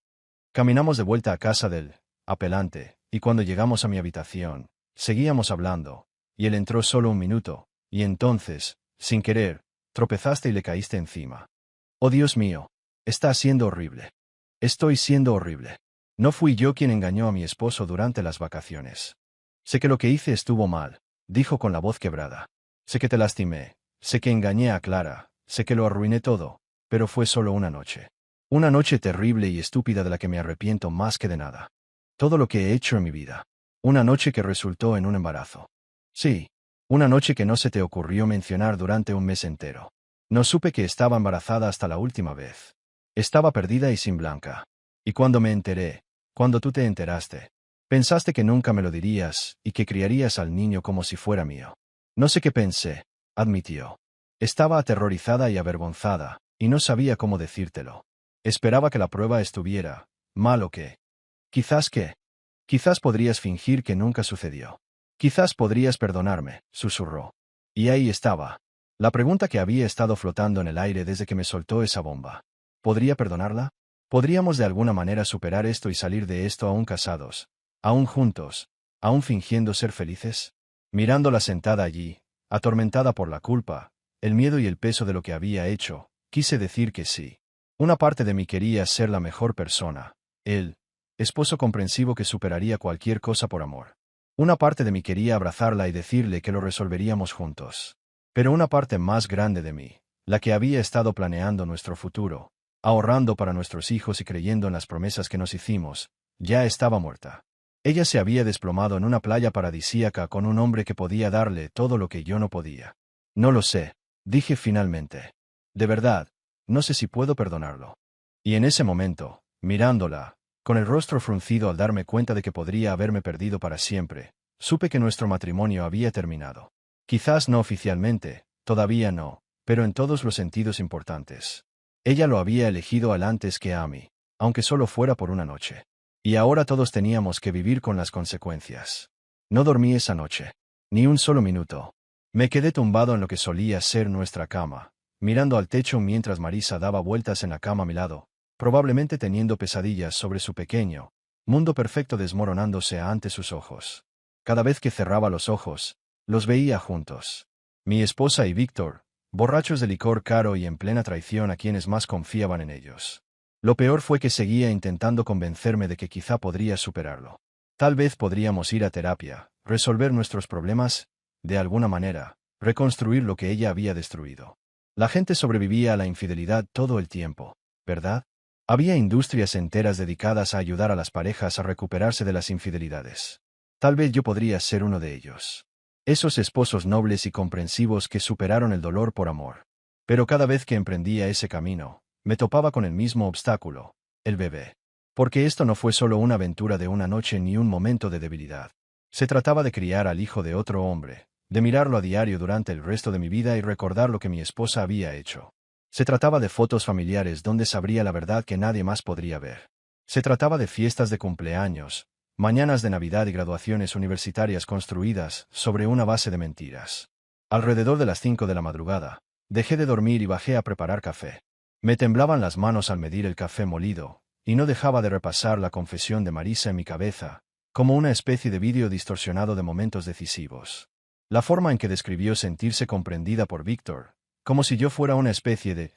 Caminamos de vuelta a casa del apelante, y cuando llegamos a mi habitación, seguíamos hablando, y él entró solo un minuto, y entonces, sin querer, tropezaste y le caíste encima. Oh Dios mío, está siendo horrible. Estoy siendo horrible. No fui yo quien engañó a mi esposo durante las vacaciones. Sé que lo que hice estuvo mal, dijo con la voz quebrada. Sé que te lastimé, sé que engañé a Clara, sé que lo arruiné todo, pero fue solo una noche. Una noche terrible y estúpida de la que me arrepiento más que de nada. Todo lo que he hecho en mi vida. Una noche que resultó en un embarazo. Sí, una noche que no se te ocurrió mencionar durante un mes entero. No supe que estaba embarazada hasta la última vez. Estaba perdida y sin Blanca. Y cuando me enteré, cuando tú te enteraste, pensaste que nunca me lo dirías y que criarías al niño como si fuera mío. No sé qué pensé, admitió. Estaba aterrorizada y avergonzada, y no sabía cómo decírtelo. Esperaba que la prueba estuviera mal o qué. Quizás qué. Quizás podrías fingir que nunca sucedió. Quizás podrías perdonarme, susurró. Y ahí estaba. La pregunta que había estado flotando en el aire desde que me soltó esa bomba. ¿Podría perdonarla? ¿Podríamos de alguna manera superar esto y salir de esto aún casados, aún juntos, aún fingiendo ser felices? Mirándola sentada allí, atormentada por la culpa, el miedo y el peso de lo que había hecho, quise decir que sí. Una parte de mí quería ser la mejor persona, el esposo comprensivo que superaría cualquier cosa por amor. Una parte de mí quería abrazarla y decirle que lo resolveríamos juntos. Pero una parte más grande de mí, la que había estado planeando nuestro futuro, ahorrando para nuestros hijos y creyendo en las promesas que nos hicimos, ya estaba muerta. Ella se había desplomado en una playa paradisíaca con un hombre que podía darle todo lo que yo no podía. No lo sé, dije finalmente. De verdad, no sé si puedo perdonarlo. Y en ese momento, mirándola, con el rostro fruncido al darme cuenta de que podría haberme perdido para siempre, supe que nuestro matrimonio había terminado. Quizás no oficialmente, todavía no, pero en todos los sentidos importantes. Ella lo había elegido a él antes que a mí, aunque solo fuera por una noche. Y ahora todos teníamos que vivir con las consecuencias. No dormí esa noche. Ni un solo minuto. Me quedé tumbado en lo que solía ser nuestra cama, mirando al techo mientras Marisa daba vueltas en la cama a mi lado, probablemente teniendo pesadillas sobre su pequeño mundo perfecto desmoronándose ante sus ojos. Cada vez que cerraba los ojos, los veía juntos. Mi esposa y Víctor, borrachos de licor caro y en plena traición a quienes más confiaban en ellos. Lo peor fue que seguía intentando convencerme de que quizá podría superarlo. Tal vez podríamos ir a terapia, resolver nuestros problemas, de alguna manera, reconstruir lo que ella había destruido. La gente sobrevivía a la infidelidad todo el tiempo, ¿verdad? Había industrias enteras dedicadas a ayudar a las parejas a recuperarse de las infidelidades. Tal vez yo podría ser uno de ellos. Esos esposos nobles y comprensivos que superaron el dolor por amor. Pero cada vez que emprendía ese camino, me topaba con el mismo obstáculo, el bebé. Porque esto no fue solo una aventura de una noche ni un momento de debilidad. Se trataba de criar al hijo de otro hombre, de mirarlo a diario durante el resto de mi vida y recordar lo que mi esposa había hecho. Se trataba de fotos familiares donde sabría la verdad que nadie más podría ver. Se trataba de fiestas de cumpleaños, mañanas de Navidad y graduaciones universitarias construidas sobre una base de mentiras. Alrededor de las 5 de la madrugada, dejé de dormir y bajé a preparar café. Me temblaban las manos al medir el café molido, y no dejaba de repasar la confesión de Marisa en mi cabeza, como una especie de vídeo distorsionado de momentos decisivos. La forma en que describió sentirse comprendida por Víctor, como si yo fuera una especie de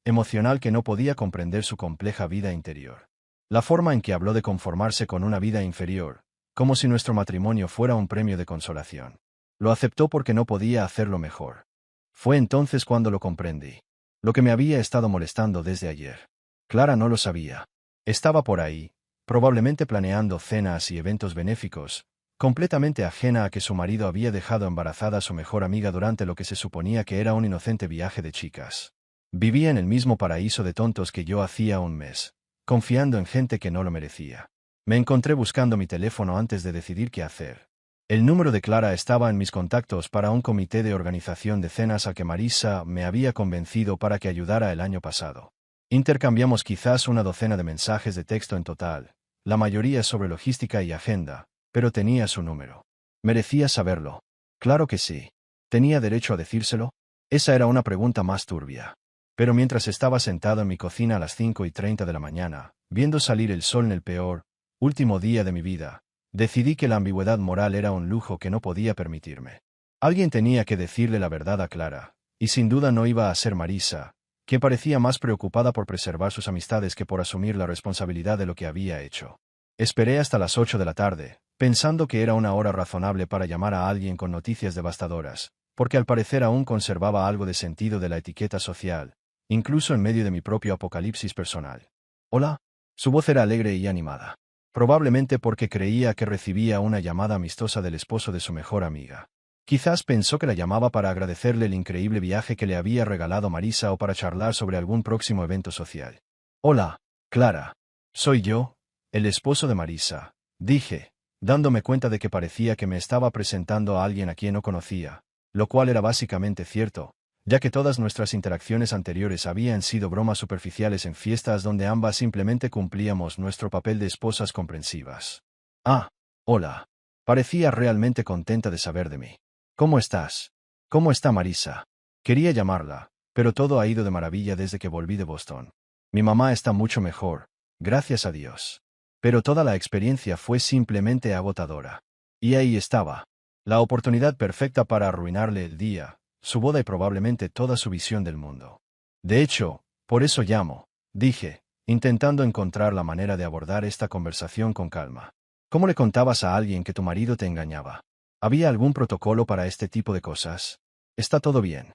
emocional que no podía comprender su compleja vida interior. La forma en que habló de conformarse con una vida inferior, como si nuestro matrimonio fuera un premio de consolación. Lo aceptó porque no podía hacerlo mejor. Fue entonces cuando lo comprendí. Lo que me había estado molestando desde ayer. Clara no lo sabía. Estaba por ahí, probablemente planeando cenas y eventos benéficos, completamente ajena a que su marido había dejado embarazada a su mejor amiga durante lo que se suponía que era un inocente viaje de chicas. Vivía en el mismo paraíso de tontos que yo hacía un mes, confiando en gente que no lo merecía. Me encontré buscando mi teléfono antes de decidir qué hacer. El número de Clara estaba en mis contactos para un comité de organización de cenas a que Marisa me había convencido para que ayudara el año pasado. Intercambiamos quizás una docena de mensajes de texto en total, la mayoría sobre logística y agenda, pero tenía su número. ¿Merecía saberlo? Claro que sí. ¿Tenía derecho a decírselo? Esa era una pregunta más turbia. Pero mientras estaba sentado en mi cocina a las 5:30 de la mañana, viendo salir el sol en el peor, último día de mi vida, decidí que la ambigüedad moral era un lujo que no podía permitirme. Alguien tenía que decirle la verdad a Clara, y sin duda no iba a ser Marisa, quien parecía más preocupada por preservar sus amistades que por asumir la responsabilidad de lo que había hecho. Esperé hasta las 8 de la tarde, pensando que era una hora razonable para llamar a alguien con noticias devastadoras, porque al parecer aún conservaba algo de sentido de la etiqueta social, incluso en medio de mi propio apocalipsis personal. «Hola». Su voz era alegre y animada. Probablemente porque creía que recibía una llamada amistosa del esposo de su mejor amiga. Quizás pensó que la llamaba para agradecerle el increíble viaje que le había regalado Marisa o para charlar sobre algún próximo evento social. «Hola, Clara. Soy yo, el esposo de Marisa», dije, dándome cuenta de que parecía que me estaba presentando a alguien a quien no conocía, lo cual era básicamente cierto, ya que todas nuestras interacciones anteriores habían sido bromas superficiales en fiestas donde ambas simplemente cumplíamos nuestro papel de esposas comprensivas. «Ah, hola». Parecía realmente contenta de saber de mí. «¿Cómo estás? ¿Cómo está Marisa?» Quería llamarla, pero todo ha ido de maravilla desde que volví de Boston. Mi mamá está mucho mejor, gracias a Dios. Pero toda la experiencia fue simplemente agotadora. Y ahí estaba. La oportunidad perfecta para arruinarle el día, su boda y probablemente toda su visión del mundo. De hecho, por eso llamo, dije, intentando encontrar la manera de abordar esta conversación con calma. ¿Cómo le contabas a alguien que tu marido te engañaba? ¿Había algún protocolo para este tipo de cosas? ¿Está todo bien?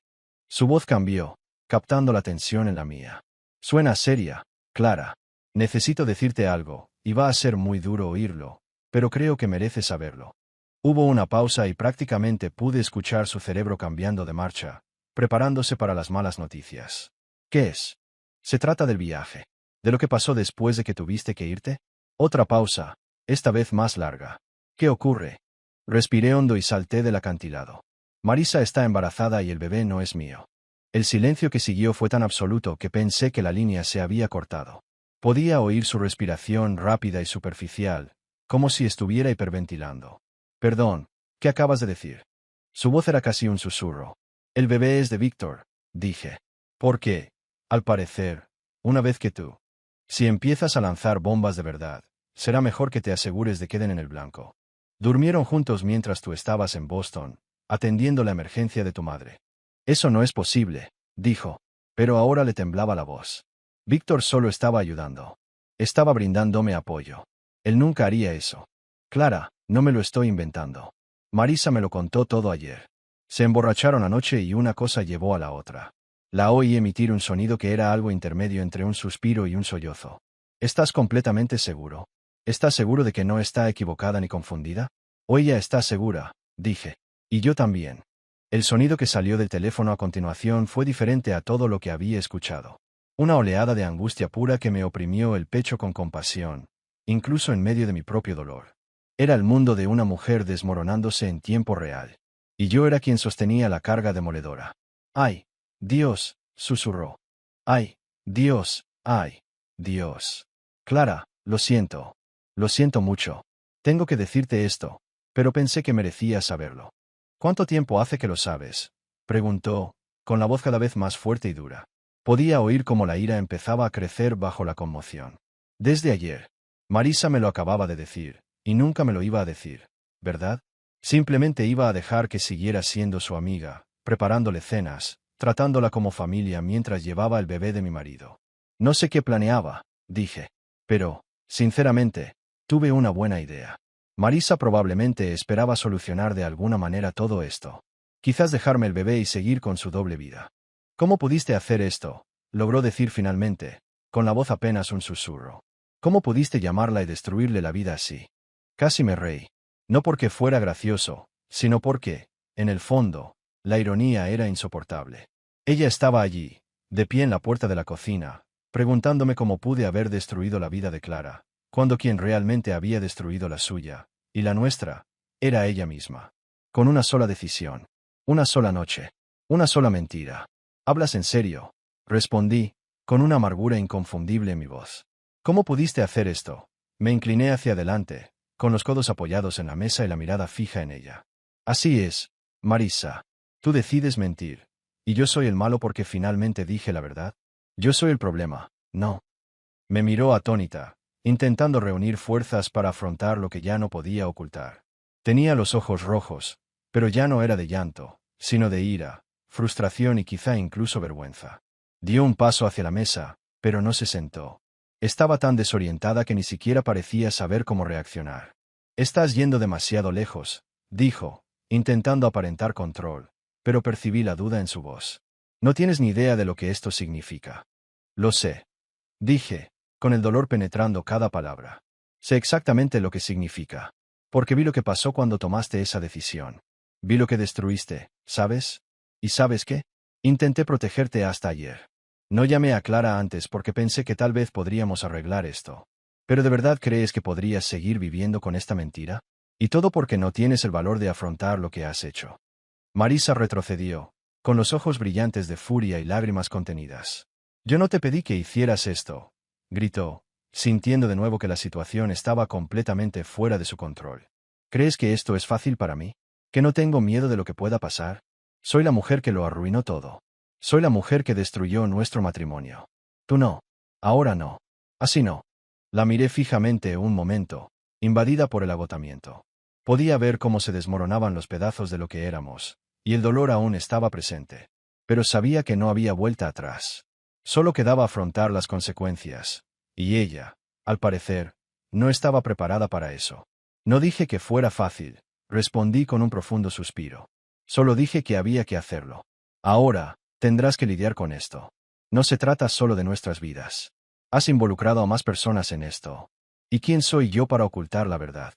Su voz cambió, captando la tensión en la mía. Suena seria, Clara. Necesito decirte algo, y va a ser muy duro oírlo, pero creo que mereces saberlo. Hubo una pausa y prácticamente pude escuchar su cerebro cambiando de marcha, preparándose para las malas noticias. ¿Qué es? Se trata del viaje. ¿De lo que pasó después de que tuviste que irte? Otra pausa, esta vez más larga. ¿Qué ocurre? Respiré hondo y salté del acantilado. Marisa está embarazada y el bebé no es mío. El silencio que siguió fue tan absoluto que pensé que la línea se había cortado. Podía oír su respiración rápida y superficial, como si estuviera hiperventilando. Perdón, ¿qué acabas de decir? Su voz era casi un susurro. El bebé es de Víctor, dije. ¿Por qué? Al parecer, una vez que tú. Si empiezas a lanzar bombas de verdad, será mejor que te asegures de que queden en el blanco. Durmieron juntos mientras tú estabas en Boston, atendiendo la emergencia de tu madre. Eso no es posible, dijo, pero ahora le temblaba la voz. Víctor solo estaba ayudando. Estaba brindándome apoyo. Él nunca haría eso. Clara, no me lo estoy inventando. Marisa me lo contó todo ayer. Se emborracharon anoche y una cosa llevó a la otra. La oí emitir un sonido que era algo intermedio entre un suspiro y un sollozo. ¿Estás completamente seguro? ¿Estás seguro de que no está equivocada ni confundida? O ella está segura, dije. Y yo también. El sonido que salió del teléfono a continuación fue diferente a todo lo que había escuchado. Una oleada de angustia pura que me oprimió el pecho con compasión, incluso en medio de mi propio dolor. Era el mundo de una mujer desmoronándose en tiempo real. Y yo era quien sostenía la carga demoledora. ¡Ay! Dios, susurró. ¡Ay! Dios, ay! Dios. Clara, lo siento. Lo siento mucho. Tengo que decirte esto, pero pensé que merecías saberlo. ¿Cuánto tiempo hace que lo sabes? Preguntó, con la voz cada vez más fuerte y dura. Podía oír cómo la ira empezaba a crecer bajo la conmoción. Desde ayer. Marisa me lo acababa de decir, y nunca me lo iba a decir, ¿verdad? Simplemente iba a dejar que siguiera siendo su amiga, preparándole cenas, tratándola como familia mientras llevaba el bebé de mi marido. No sé qué planeaba, dije. Pero, sinceramente, tuve una buena idea. Marisa probablemente esperaba solucionar de alguna manera todo esto. Quizás dejarme el bebé y seguir con su doble vida. ¿Cómo pudiste hacer esto? Logró decir finalmente, con la voz apenas un susurro. ¿Cómo pudiste llamarla y destruirle la vida así? Casi me reí. No porque fuera gracioso, sino porque, en el fondo, la ironía era insoportable. Ella estaba allí, de pie en la puerta de la cocina, preguntándome cómo pude haber destruido la vida de Clara, cuando quien realmente había destruido la suya, y la nuestra, era ella misma. Con una sola decisión. Una sola noche. Una sola mentira. ¿Hablas en serio? Respondí, con una amargura inconfundible en mi voz. ¿Cómo pudiste hacer esto? Me incliné hacia adelante, con los codos apoyados en la mesa y la mirada fija en ella. Así es, Marisa. Tú decides mentir. ¿Y yo soy el malo porque finalmente dije la verdad? Yo soy el problema, no. Me miró atónita, intentando reunir fuerzas para afrontar lo que ya no podía ocultar. Tenía los ojos rojos, pero ya no era de llanto, sino de ira, frustración y quizá incluso vergüenza. Dio un paso hacia la mesa, pero no se sentó. Estaba tan desorientada que ni siquiera parecía saber cómo reaccionar. Estás yendo demasiado lejos, dijo, intentando aparentar control, pero percibí la duda en su voz. No tienes ni idea de lo que esto significa. Lo sé. Dije, con el dolor penetrando cada palabra. Sé exactamente lo que significa. Porque vi lo que pasó cuando tomaste esa decisión. Vi lo que destruiste, ¿sabes? ¿Y sabes qué? Intenté protegerte hasta ayer. No llamé a Clara antes porque pensé que tal vez podríamos arreglar esto. ¿Pero de verdad crees que podrías seguir viviendo con esta mentira? Y todo porque no tienes el valor de afrontar lo que has hecho. Marisa retrocedió, con los ojos brillantes de furia y lágrimas contenidas. Yo no te pedí que hicieras esto, gritó, sintiendo de nuevo que la situación estaba completamente fuera de su control. ¿Crees que esto es fácil para mí? ¿Que no tengo miedo de lo que pueda pasar? Soy la mujer que lo arruinó todo. Soy la mujer que destruyó nuestro matrimonio. Tú no. Ahora no. Así no. La miré fijamente un momento, invadida por el agotamiento. Podía ver cómo se desmoronaban los pedazos de lo que éramos, y el dolor aún estaba presente. Pero sabía que no había vuelta atrás. Solo quedaba afrontar las consecuencias, y ella, al parecer, no estaba preparada para eso. No dije que fuera fácil, respondí con un profundo suspiro. Solo dije que había que hacerlo. Ahora, tendrás que lidiar con esto. No se trata solo de nuestras vidas. Has involucrado a más personas en esto. ¿Y quién soy yo para ocultar la verdad?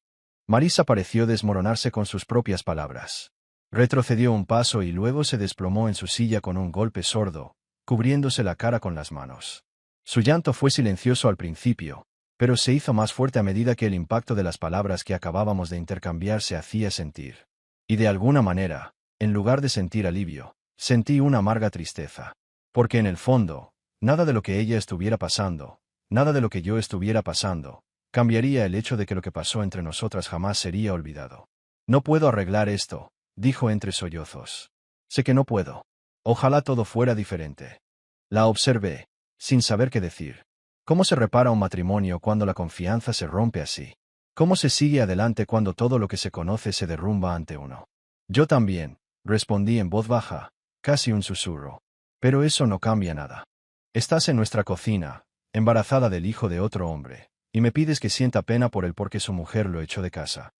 Marisa pareció desmoronarse con sus propias palabras. Retrocedió un paso y luego se desplomó en su silla con un golpe sordo, cubriéndose la cara con las manos. Su llanto fue silencioso al principio, pero se hizo más fuerte a medida que el impacto de las palabras que acabábamos de intercambiar se hacía sentir. Y de alguna manera, en lugar de sentir alivio, sentí una amarga tristeza. Porque en el fondo, nada de lo que ella estuviera pasando, nada de lo que yo estuviera pasando, cambiaría el hecho de que lo que pasó entre nosotras jamás sería olvidado. No puedo arreglar esto, dijo entre sollozos. Sé que no puedo. Ojalá todo fuera diferente. La observé, sin saber qué decir. ¿Cómo se repara un matrimonio cuando la confianza se rompe así? ¿Cómo se sigue adelante cuando todo lo que se conoce se derrumba ante uno? Yo también, respondí en voz baja, casi un susurro. Pero eso no cambia nada. Estás en nuestra cocina, embarazada del hijo de otro hombre, y me pides que sienta pena por él porque su mujer lo echó de casa.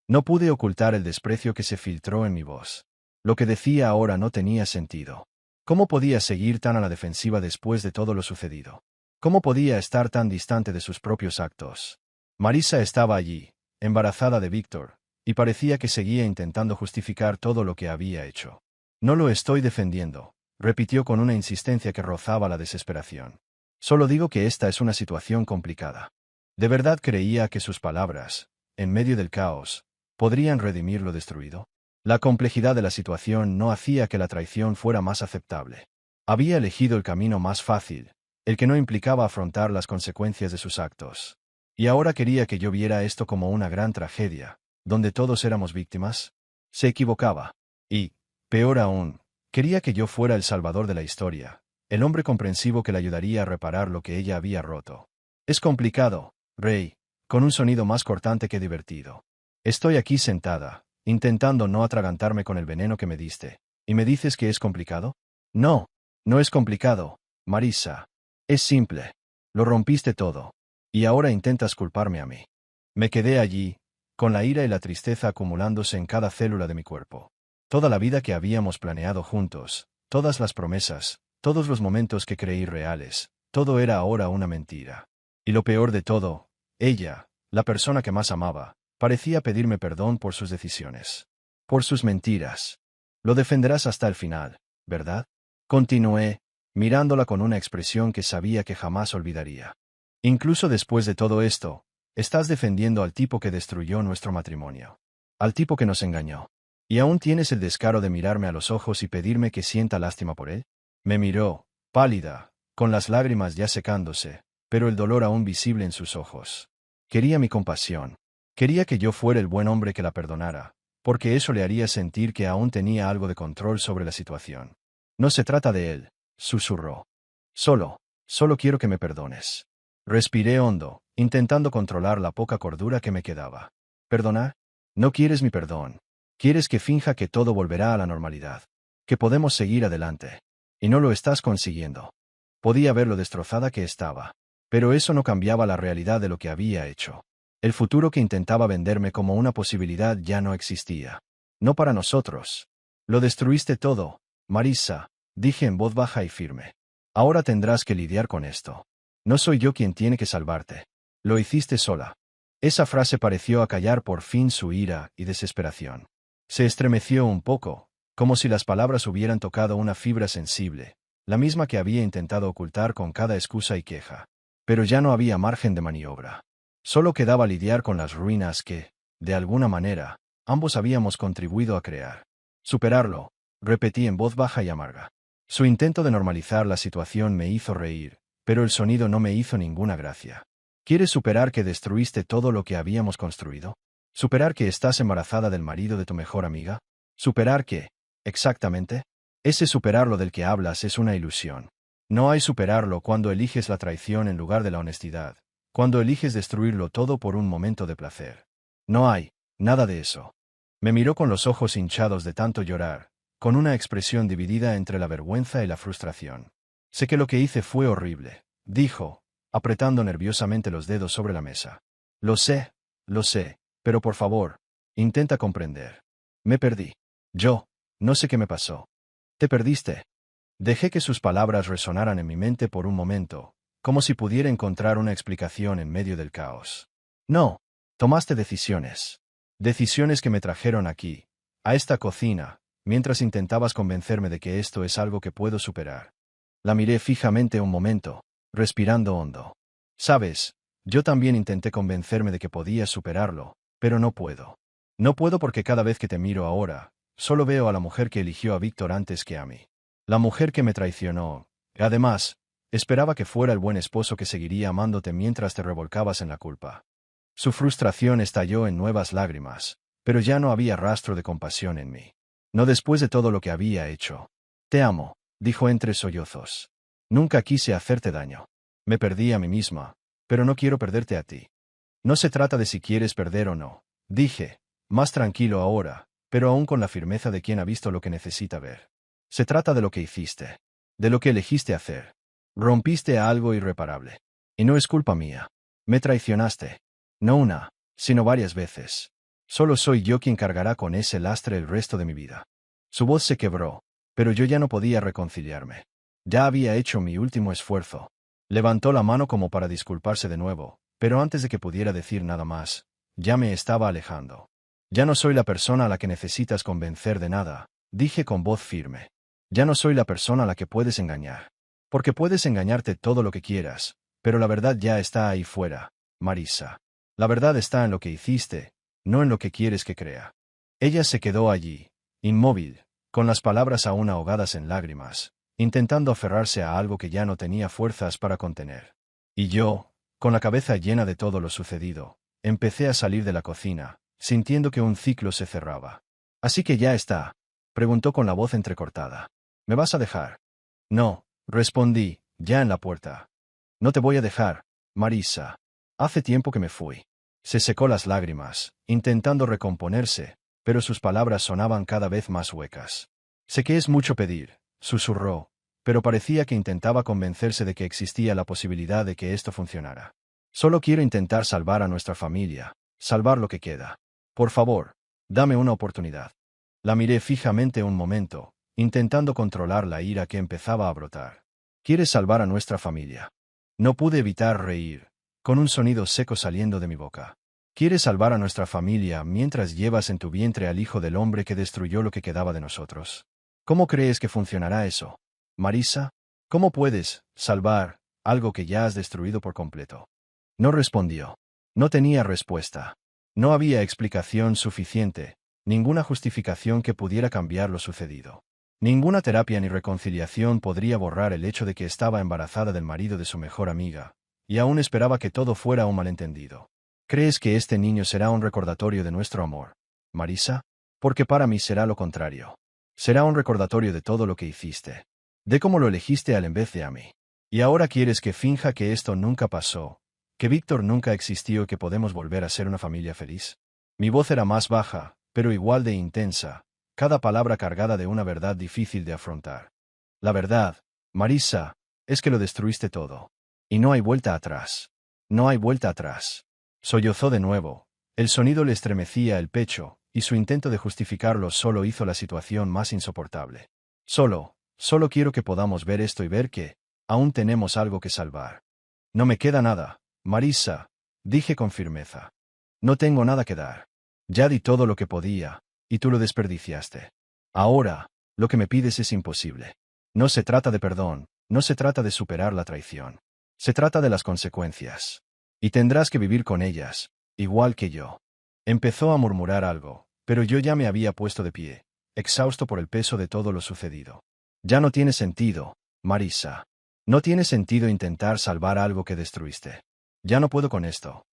No pude ocultar el desprecio que se filtró en mi voz. Lo que decía ahora no tenía sentido. ¿Cómo podía seguir tan a la defensiva después de todo lo sucedido? ¿Cómo podía estar tan distante de sus propios actos? Marisa estaba allí, embarazada de Víctor, y parecía que seguía intentando justificar todo lo que había hecho. No lo estoy defendiendo, repitió con una insistencia que rozaba la desesperación. Solo digo que esta es una situación complicada. ¿De verdad creía que sus palabras, en medio del caos, podrían redimir lo destruido? La complejidad de la situación no hacía que la traición fuera más aceptable. Había elegido el camino más fácil, el que no implicaba afrontar las consecuencias de sus actos. Y ahora quería que yo viera esto como una gran tragedia, donde todos éramos víctimas. Se equivocaba. Y, peor aún, quería que yo fuera el salvador de la historia, el hombre comprensivo que le ayudaría a reparar lo que ella había roto. Es complicado, Rey, con un sonido más cortante que divertido. Estoy aquí sentada, intentando no atragantarme con el veneno que me diste, ¿y me dices que es complicado? No, no es complicado, Marisa. Es simple. Lo rompiste todo. Y ahora intentas culparme a mí. Me quedé allí, con la ira y la tristeza acumulándose en cada célula de mi cuerpo. Toda la vida que habíamos planeado juntos, todas las promesas, todos los momentos que creí reales, todo era ahora una mentira. Y lo peor de todo, ella, la persona que más amaba, parecía pedirme perdón por sus decisiones. Por sus mentiras. Lo defenderás hasta el final, ¿verdad? Continué, mirándola con una expresión que sabía que jamás olvidaría. Incluso después de todo esto, estás defendiendo al tipo que destruyó nuestro matrimonio. Al tipo que nos engañó. ¿Y aún tienes el descaro de mirarme a los ojos y pedirme que sienta lástima por él? Me miró, pálida, con las lágrimas ya secándose, pero el dolor aún visible en sus ojos. Quería mi compasión. Quería que yo fuera el buen hombre que la perdonara, porque eso le haría sentir que aún tenía algo de control sobre la situación. No se trata de él, susurró. Solo quiero que me perdones. Respiré hondo, intentando controlar la poca cordura que me quedaba. ¿Perdonar? No quieres mi perdón. Quieres que finja que todo volverá a la normalidad. Que podemos seguir adelante. Y no lo estás consiguiendo. Podía ver lo destrozada que estaba. Pero eso no cambiaba la realidad de lo que había hecho. El futuro que intentaba venderme como una posibilidad ya no existía. No para nosotros. Lo destruiste todo, Marisa, dije en voz baja y firme. Ahora tendrás que lidiar con esto. No soy yo quien tiene que salvarte. Lo hiciste sola. Esa frase pareció acallar por fin su ira y desesperación. Se estremeció un poco, como si las palabras hubieran tocado una fibra sensible, la misma que había intentado ocultar con cada excusa y queja. Pero ya no había margen de maniobra. Solo quedaba lidiar con las ruinas que, de alguna manera, ambos habíamos contribuido a crear. Superarlo, repetí en voz baja y amarga. Su intento de normalizar la situación me hizo reír, pero el sonido no me hizo ninguna gracia. ¿Quieres superar que destruiste todo lo que habíamos construido? ¿Superar que estás embarazada del marido de tu mejor amiga? ¿Superar que, exactamente? Ese superarlo del que hablas es una ilusión. No hay superarlo cuando eliges la traición en lugar de la honestidad, cuando eliges destruirlo todo por un momento de placer. No hay, nada de eso. Me miró con los ojos hinchados de tanto llorar, con una expresión dividida entre la vergüenza y la frustración. Sé que lo que hice fue horrible, dijo, apretando nerviosamente los dedos sobre la mesa. Lo sé, pero por favor, intenta comprender. Me perdí. No sé qué me pasó. ¿Te perdiste? Dejé que sus palabras resonaran en mi mente por un momento, como si pudiera encontrar una explicación en medio del caos. No, tomaste decisiones. Decisiones que me trajeron aquí, a esta cocina, mientras intentabas convencerme de que esto es algo que puedo superar. La miré fijamente un momento, respirando hondo. Sabes, yo también intenté convencerme de que podía superarlo, pero no puedo. No puedo porque cada vez que te miro ahora, solo veo a la mujer que eligió a Víctor antes que a mí. La mujer que me traicionó. Además, esperaba que fuera el buen esposo que seguiría amándote mientras te revolcabas en la culpa. Su frustración estalló en nuevas lágrimas, pero ya no había rastro de compasión en mí. No después de todo lo que había hecho. Te amo, dijo entre sollozos. Nunca quise hacerte daño. Me perdí a mí misma, pero no quiero perderte a ti. No se trata de si quieres perder o no, dije, más tranquilo ahora, pero aún con la firmeza de quien ha visto lo que necesita ver. Se trata de lo que hiciste, de lo que elegiste hacer. Rompiste algo irreparable. Y no es culpa mía. Me traicionaste. No una, sino varias veces. Solo soy yo quien cargará con ese lastre el resto de mi vida. Su voz se quebró, pero yo ya no podía reconciliarme. Ya había hecho mi último esfuerzo. Levantó la mano como para disculparse de nuevo, pero antes de que pudiera decir nada más, ya me estaba alejando. Ya no soy la persona a la que necesitas convencer de nada, dije con voz firme. Ya no soy la persona a la que puedes engañar. Porque puedes engañarte todo lo que quieras, pero la verdad ya está ahí fuera, Marisa. La verdad está en lo que hiciste, no en lo que quieres que crea. Ella se quedó allí, inmóvil, con las palabras aún ahogadas en lágrimas, intentando aferrarse a algo que ya no tenía fuerzas para contener. Y yo, con la cabeza llena de todo lo sucedido, empecé a salir de la cocina, sintiendo que un ciclo se cerraba. «¿Así que ya está?», preguntó con la voz entrecortada. «¿Me vas a dejar?» «No», respondí, ya en la puerta. «No te voy a dejar, Marisa. Hace tiempo que me fui». Se secó las lágrimas, intentando recomponerse, pero sus palabras sonaban cada vez más huecas. «Sé que es mucho pedir», susurró, pero parecía que intentaba convencerse de que existía la posibilidad de que esto funcionara. «Solo quiero intentar salvar a nuestra familia, salvar lo que queda. Por favor, dame una oportunidad». La miré fijamente un momento, intentando controlar la ira que empezaba a brotar. «¿Quieres salvar a nuestra familia?». No pude evitar reír, con un sonido seco saliendo de mi boca. «¿Quieres salvar a nuestra familia mientras llevas en tu vientre al hijo del hombre que destruyó lo que quedaba de nosotros? ¿Cómo crees que funcionará eso, Marisa? ¿Cómo puedes salvar algo que ya has destruido por completo?». No respondió. No tenía respuesta. No había explicación suficiente, ninguna justificación que pudiera cambiar lo sucedido. Ninguna terapia ni reconciliación podría borrar el hecho de que estaba embarazada del marido de su mejor amiga, y aún esperaba que todo fuera un malentendido. «¿Crees que este niño será un recordatorio de nuestro amor, Marisa? Porque para mí será lo contrario. Será un recordatorio de todo lo que hiciste, de cómo lo elegiste al en vez de a mí. Y ahora quieres que finja que esto nunca pasó, que Víctor nunca existió y que podemos volver a ser una familia feliz». Mi voz era más baja, pero igual de intensa, cada palabra cargada de una verdad difícil de afrontar. «La verdad, Marisa, es que lo destruiste todo. Y no hay vuelta atrás. No hay vuelta atrás». Sollozó de nuevo. El sonido le estremecía el pecho, y su intento de justificarlo solo hizo la situación más insoportable. Solo quiero que podamos ver esto y ver que aún tenemos algo que salvar». «No me queda nada, Marisa», dije con firmeza. «No tengo nada que dar. Ya di todo lo que podía, y tú lo desperdiciaste. Ahora, lo que me pides es imposible. No se trata de perdón, no se trata de superar la traición. Se trata de las consecuencias. Y tendrás que vivir con ellas, igual que yo». Empezó a murmurar algo, pero yo ya me había puesto de pie, exhausto por el peso de todo lo sucedido. «Ya no tiene sentido, Marisa. No tiene sentido intentar salvar algo que destruiste. Ya no puedo con esto».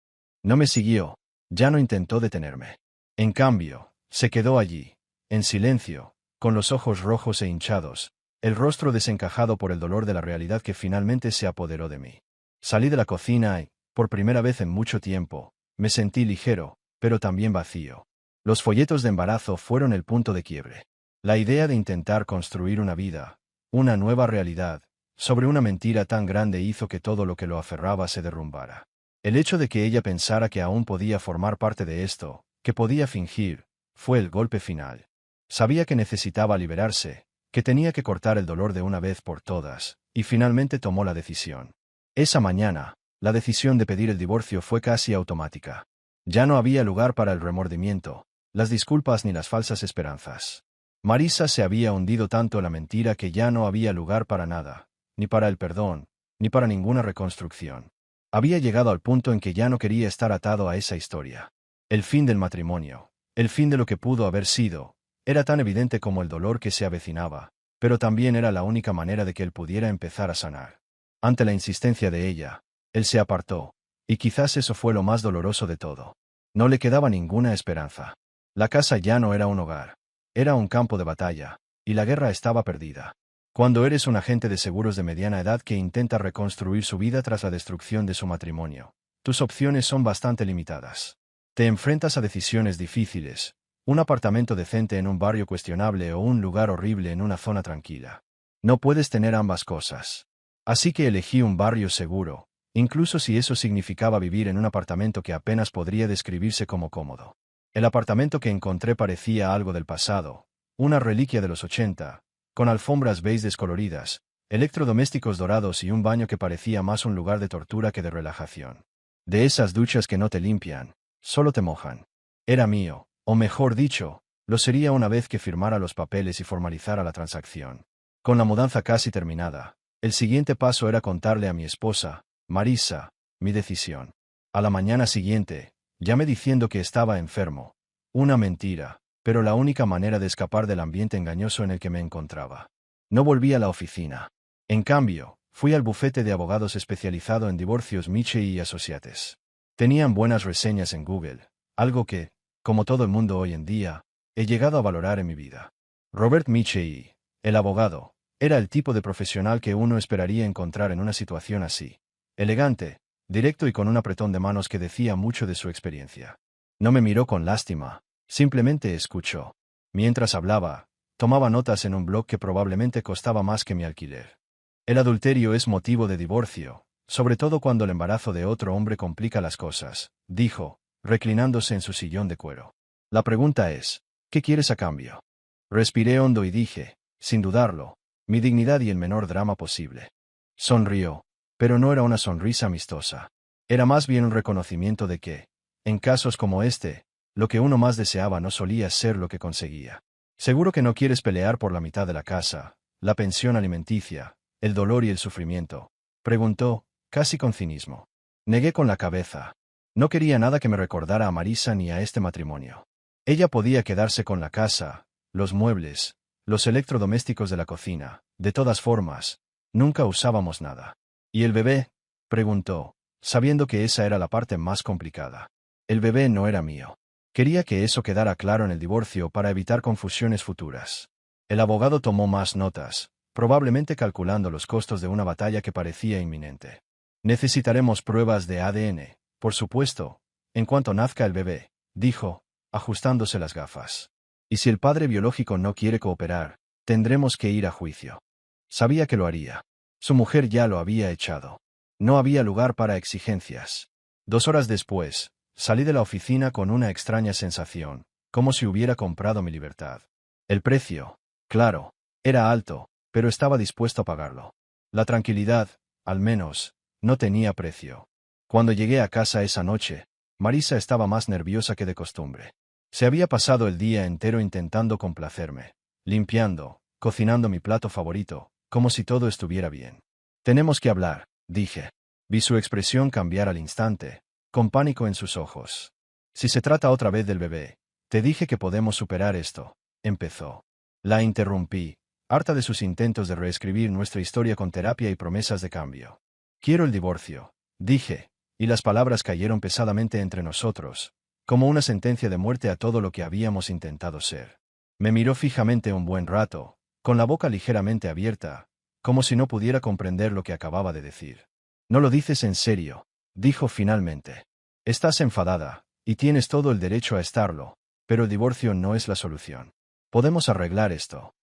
No me siguió, ya no intentó detenerme. En cambio, se quedó allí, en silencio, con los ojos rojos e hinchados, el rostro desencajado por el dolor de la realidad que finalmente se apoderó de mí. Salí de la cocina y, por primera vez en mucho tiempo, me sentí ligero, pero también vacío. Los folletos de embarazo fueron el punto de quiebre. La idea de intentar construir una vida, una nueva realidad, sobre una mentira tan grande hizo que todo lo que lo aferraba se derrumbara. El hecho de que ella pensara que aún podía formar parte de esto, que podía fingir, fue el golpe final. Sabía que necesitaba liberarse, que tenía que cortar el dolor de una vez por todas, y finalmente tomó la decisión. Esa mañana, la decisión de pedir el divorcio fue casi automática. Ya no había lugar para el remordimiento, las disculpas ni las falsas esperanzas. Marisa se había hundido tanto en la mentira que ya no había lugar para nada, ni para el perdón, ni para ninguna reconstrucción. Había llegado al punto en que ya no quería estar atado a esa historia. El fin del matrimonio, el fin de lo que pudo haber sido, era tan evidente como el dolor que se avecinaba, pero también era la única manera de que él pudiera empezar a sanar. Ante la insistencia de ella, él se apartó, y quizás eso fue lo más doloroso de todo. No le quedaba ninguna esperanza. La casa ya no era un hogar. Era un campo de batalla, y la guerra estaba perdida. Cuando eres un agente de seguros de mediana edad que intenta reconstruir su vida tras la destrucción de su matrimonio, tus opciones son bastante limitadas. Te enfrentas a decisiones difíciles, un apartamento decente en un barrio cuestionable o un lugar horrible en una zona tranquila. No puedes tener ambas cosas. Así que elegí un barrio seguro, incluso si eso significaba vivir en un apartamento que apenas podría describirse como cómodo. El apartamento que encontré parecía algo del pasado, una reliquia de los 80, con alfombras beige descoloridas, electrodomésticos dorados y un baño que parecía más un lugar de tortura que de relajación. De esas duchas que no te limpian, solo te mojan. Era mío, o mejor dicho, lo sería una vez que firmara los papeles y formalizara la transacción. Con la mudanza casi terminada, el siguiente paso era contarle a mi esposa, Marisa, mi decisión. A la mañana siguiente, llamé diciendo que estaba enfermo. Una mentira, pero la única manera de escapar del ambiente engañoso en el que me encontraba. No volví a la oficina. En cambio, fui al bufete de abogados especializado en divorcios Michey y Associates. Tenían buenas reseñas en Google, algo que, como todo el mundo hoy en día, he llegado a valorar en mi vida. Robert Michey, el abogado, era el tipo de profesional que uno esperaría encontrar en una situación así. Elegante, directo y con un apretón de manos que decía mucho de su experiencia. No me miró con lástima, simplemente escuchó. Mientras hablaba, tomaba notas en un blog que probablemente costaba más que mi alquiler. El adulterio es motivo de divorcio, sobre todo cuando el embarazo de otro hombre complica las cosas, dijo, reclinándose en su sillón de cuero. La pregunta es, ¿qué quieres a cambio? Respiré hondo y dije, sin dudarlo, mi dignidad y el menor drama posible. Sonrió, pero no era una sonrisa amistosa. Era más bien un reconocimiento de que, en casos como este, lo que uno más deseaba no solía ser lo que conseguía. Seguro que no quieres pelear por la mitad de la casa, la pensión alimenticia, el dolor y el sufrimiento, preguntó, casi con cinismo. Negué con la cabeza. No quería nada que me recordara a Marisa ni a este matrimonio. Ella podía quedarse con la casa, los muebles, los electrodomésticos de la cocina. De todas formas, nunca usábamos nada. ¿Y el bebé? Preguntó, sabiendo que esa era la parte más complicada. El bebé no era mío. Quería que eso quedara claro en el divorcio para evitar confusiones futuras. El abogado tomó más notas, probablemente calculando los costos de una batalla que parecía inminente. Necesitaremos pruebas de ADN, por supuesto, en cuanto nazca el bebé, dijo, ajustándose las gafas. Y si el padre biológico no quiere cooperar, tendremos que ir a juicio. Sabía que lo haría. Su mujer ya lo había echado. No había lugar para exigencias. 2 horas después, salí de la oficina con una extraña sensación, como si hubiera comprado mi libertad. El precio, claro, era alto, pero estaba dispuesto a pagarlo. La tranquilidad, al menos, no tenía precio. Cuando llegué a casa esa noche, Marisa estaba más nerviosa que de costumbre. Se había pasado el día entero intentando complacerme, limpiando, cocinando mi plato favorito, como si todo estuviera bien. Tenemos que hablar, dije. Vi su expresión cambiar al instante, con pánico en sus ojos. Si se trata otra vez del bebé, te dije que podemos superar esto, empezó. La interrumpí, harta de sus intentos de reescribir nuestra historia con terapia y promesas de cambio. Quiero el divorcio, dije, y las palabras cayeron pesadamente entre nosotros, como una sentencia de muerte a todo lo que habíamos intentado ser. Me miró fijamente un buen rato, con la boca ligeramente abierta, como si no pudiera comprender lo que acababa de decir. No lo dices en serio, dijo finalmente. Estás enfadada, y tienes todo el derecho a estarlo, pero el divorcio no es la solución. ¿Podemos arreglar esto?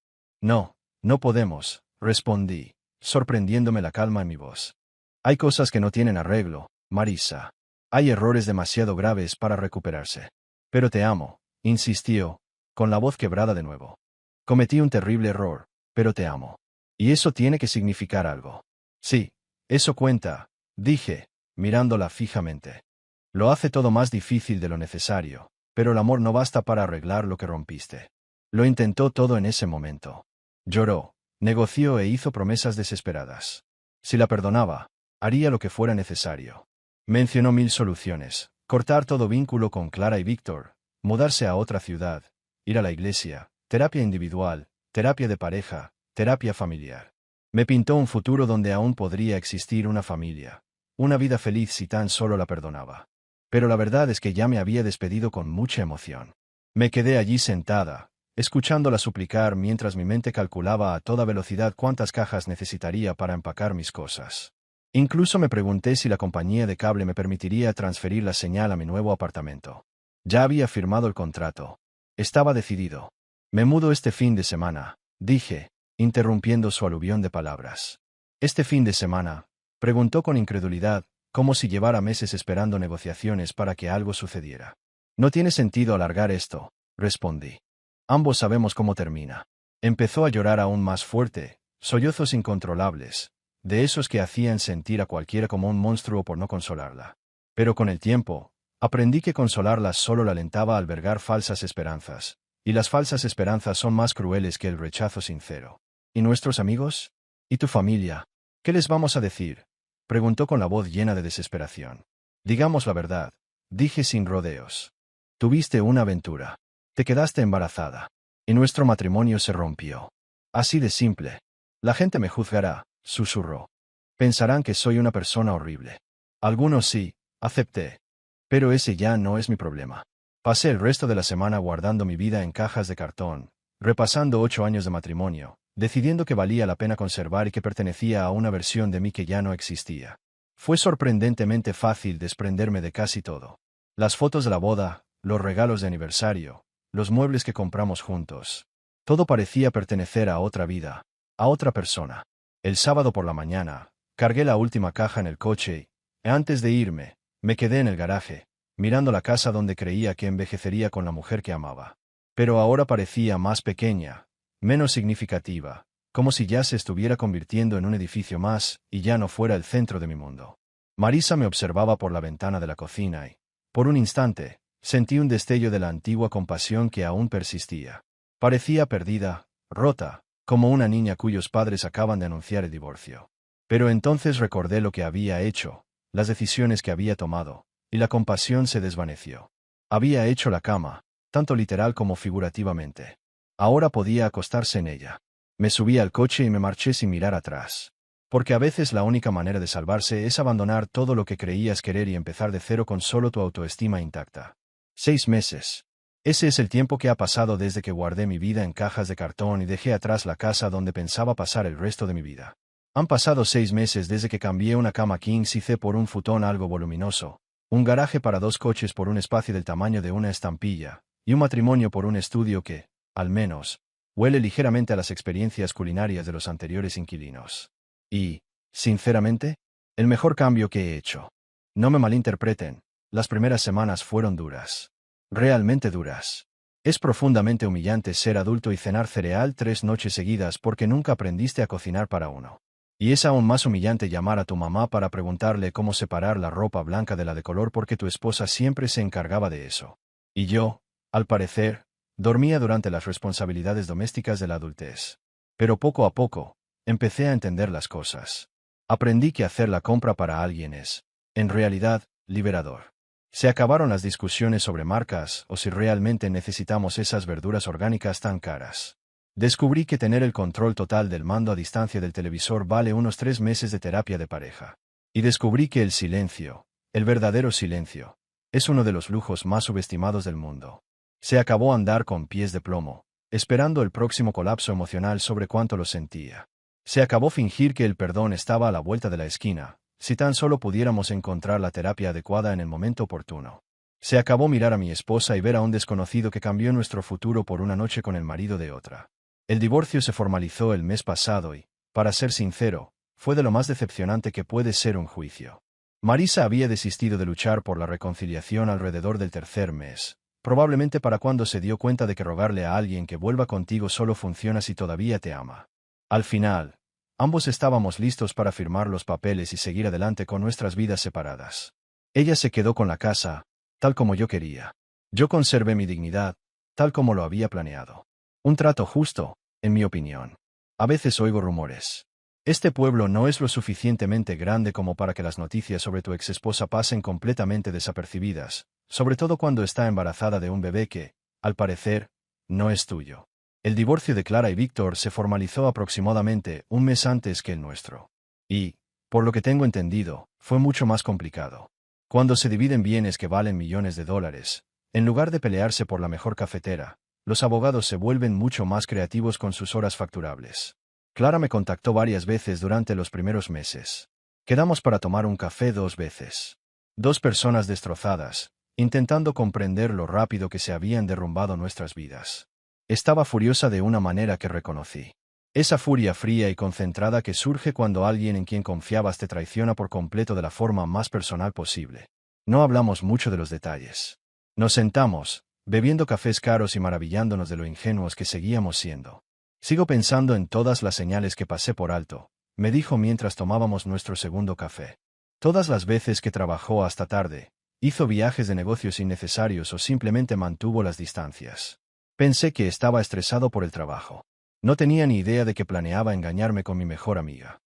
No, no podemos, respondí, sorprendiéndome la calma en mi voz. Hay cosas que no tienen arreglo, Marisa. Hay errores demasiado graves para recuperarse. Pero te amo, insistió, con la voz quebrada de nuevo. Cometí un terrible error, pero te amo. Y eso tiene que significar algo. Sí, eso cuenta, dije, mirándola fijamente. Lo hace todo más difícil de lo necesario, pero el amor no basta para arreglar lo que rompiste. Lo intentó todo en ese momento. Lloró, negoció e hizo promesas desesperadas. Si la perdonaba, haría lo que fuera necesario. Mencionó 1000 soluciones: cortar todo vínculo con Clara y Víctor, mudarse a otra ciudad, ir a la iglesia, terapia individual, terapia de pareja, terapia familiar. Me pintó un futuro donde aún podría existir una familia, una vida feliz si tan solo la perdonaba. Pero la verdad es que ya me había despedido con mucha emoción. Me quedé allí sentada, escuchándola suplicar mientras mi mente calculaba a toda velocidad cuántas cajas necesitaría para empacar mis cosas. Incluso me pregunté si la compañía de cable me permitiría transferir la señal a mi nuevo apartamento. Ya había firmado el contrato. Estaba decidido. Me mudo este fin de semana, dije, interrumpiendo su aluvión de palabras. ¿Este fin de semana? Preguntó con incredulidad, como si llevara meses esperando negociaciones para que algo sucediera. No tiene sentido alargar esto, respondí. Ambos sabemos cómo termina. Empezó a llorar aún más fuerte, sollozos incontrolables, de esos que hacían sentir a cualquiera como un monstruo por no consolarla. Pero con el tiempo, aprendí que consolarla solo la alentaba a albergar falsas esperanzas, y las falsas esperanzas son más crueles que el rechazo sincero. ¿Y nuestros amigos? ¿Y tu familia? ¿Qué les vamos a decir? Preguntó con la voz llena de desesperación. Digamos la verdad, dije sin rodeos. Tuviste una aventura. Te quedaste embarazada. Y nuestro matrimonio se rompió. Así de simple. La gente me juzgará, susurró. Pensarán que soy una persona horrible. Algunos sí, acepté. Pero ese ya no es mi problema. Pasé el resto de la semana guardando mi vida en cajas de cartón, repasando 8 años de matrimonio, decidiendo que valía la pena conservar y que pertenecía a una versión de mí que ya no existía. Fue sorprendentemente fácil desprenderme de casi todo. Las fotos de la boda, los regalos de aniversario, los muebles que compramos juntos. Todo parecía pertenecer a otra vida, a otra persona. El sábado por la mañana, cargué la última caja en el coche y, antes de irme, me quedé en el garaje, mirando la casa donde creía que envejecería con la mujer que amaba. Pero ahora parecía más pequeña, menos significativa, como si ya se estuviera convirtiendo en un edificio más y ya no fuera el centro de mi mundo. Marisa me observaba por la ventana de la cocina y, por un instante, sentí un destello de la antigua compasión que aún persistía. Parecía perdida, rota, como una niña cuyos padres acaban de anunciar el divorcio. Pero entonces recordé lo que había hecho, las decisiones que había tomado, y la compasión se desvaneció. Había hecho la cama, tanto literal como figurativamente. Ahora podía acostarse en ella. Me subí al coche y me marché sin mirar atrás. Porque a veces la única manera de salvarse es abandonar todo lo que creías querer y empezar de cero con solo tu autoestima intacta. 6 meses. Ese es el tiempo que ha pasado desde que guardé mi vida en cajas de cartón y dejé atrás la casa donde pensaba pasar el resto de mi vida. Han pasado 6 meses desde que cambié una cama king size por un futón algo voluminoso, un garaje para 2 coches por un espacio del tamaño de una estampilla, y un matrimonio por un estudio que, al menos, huele ligeramente a las experiencias culinarias de los anteriores inquilinos. Y, sinceramente, el mejor cambio que he hecho. No me malinterpreten, las primeras semanas fueron duras. Realmente duras. Es profundamente humillante ser adulto y cenar cereal 3 noches seguidas porque nunca aprendiste a cocinar para uno. Y es aún más humillante llamar a tu mamá para preguntarle cómo separar la ropa blanca de la de color porque tu esposa siempre se encargaba de eso. Y yo, al parecer, dormía durante las responsabilidades domésticas de la adultez. Pero poco a poco, empecé a entender las cosas. Aprendí que hacer la compra para alguien es, en realidad, liberador. Se acabaron las discusiones sobre marcas o si realmente necesitamos esas verduras orgánicas tan caras. Descubrí que tener el control total del mando a distancia del televisor vale unos 3 meses de terapia de pareja. Y descubrí que el silencio, el verdadero silencio, es uno de los lujos más subestimados del mundo. Se acabó andar con pies de plomo, esperando el próximo colapso emocional sobre cuánto lo sentía. Se acabó fingir que el perdón estaba a la vuelta de la esquina, si tan solo pudiéramos encontrar la terapia adecuada en el momento oportuno. Se acabó mirar a mi esposa y ver a un desconocido que cambió nuestro futuro por una noche con el marido de otra. El divorcio se formalizó el mes pasado y, para ser sincero, fue de lo más decepcionante que puede ser un juicio. Marisa había desistido de luchar por la reconciliación alrededor del 3er mes, probablemente para cuando se dio cuenta de que rogarle a alguien que vuelva contigo solo funciona si todavía te ama. Al final, Ambos estábamos listos para firmar los papeles y seguir adelante con nuestras vidas separadas. Ella se quedó con la casa, tal como yo quería. Yo conservé mi dignidad, tal como lo había planeado. Un trato justo, en mi opinión. A veces oigo rumores. Este pueblo no es lo suficientemente grande como para que las noticias sobre tu exesposa pasen completamente desapercibidas, sobre todo cuando está embarazada de un bebé que, al parecer, no es tuyo. El divorcio de Clara y Víctor se formalizó aproximadamente un mes antes que el nuestro. Y, por lo que tengo entendido, fue mucho más complicado. Cuando se dividen bienes que valen millones de dólares, en lugar de pelearse por la mejor cafetera, los abogados se vuelven mucho más creativos con sus horas facturables. Clara me contactó varias veces durante los primeros meses. Quedamos para tomar un café 2 veces. 2 personas destrozadas, intentando comprender lo rápido que se habían derrumbado nuestras vidas. Estaba furiosa de una manera que reconocí. Esa furia fría y concentrada que surge cuando alguien en quien confiabas te traiciona por completo de la forma más personal posible. No hablamos mucho de los detalles. Nos sentamos, bebiendo cafés caros y maravillándonos de lo ingenuos que seguíamos siendo. Sigo pensando en todas las señales que pasé por alto, me dijo mientras tomábamos nuestro segundo café. Todas las veces que trabajó hasta tarde, hizo viajes de negocios innecesarios o simplemente mantuvo las distancias. Pensé que estaba estresado por el trabajo. No tenía ni idea de que planeaba engañarme con mi mejor amiga.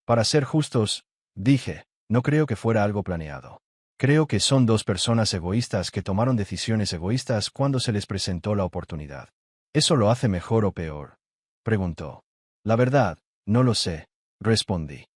Para ser justos, dije, no creo que fuera algo planeado. Creo que son 2 personas egoístas que tomaron decisiones egoístas cuando se les presentó la oportunidad. ¿Eso lo hace mejor o peor?, preguntó. La verdad, no lo sé, respondí.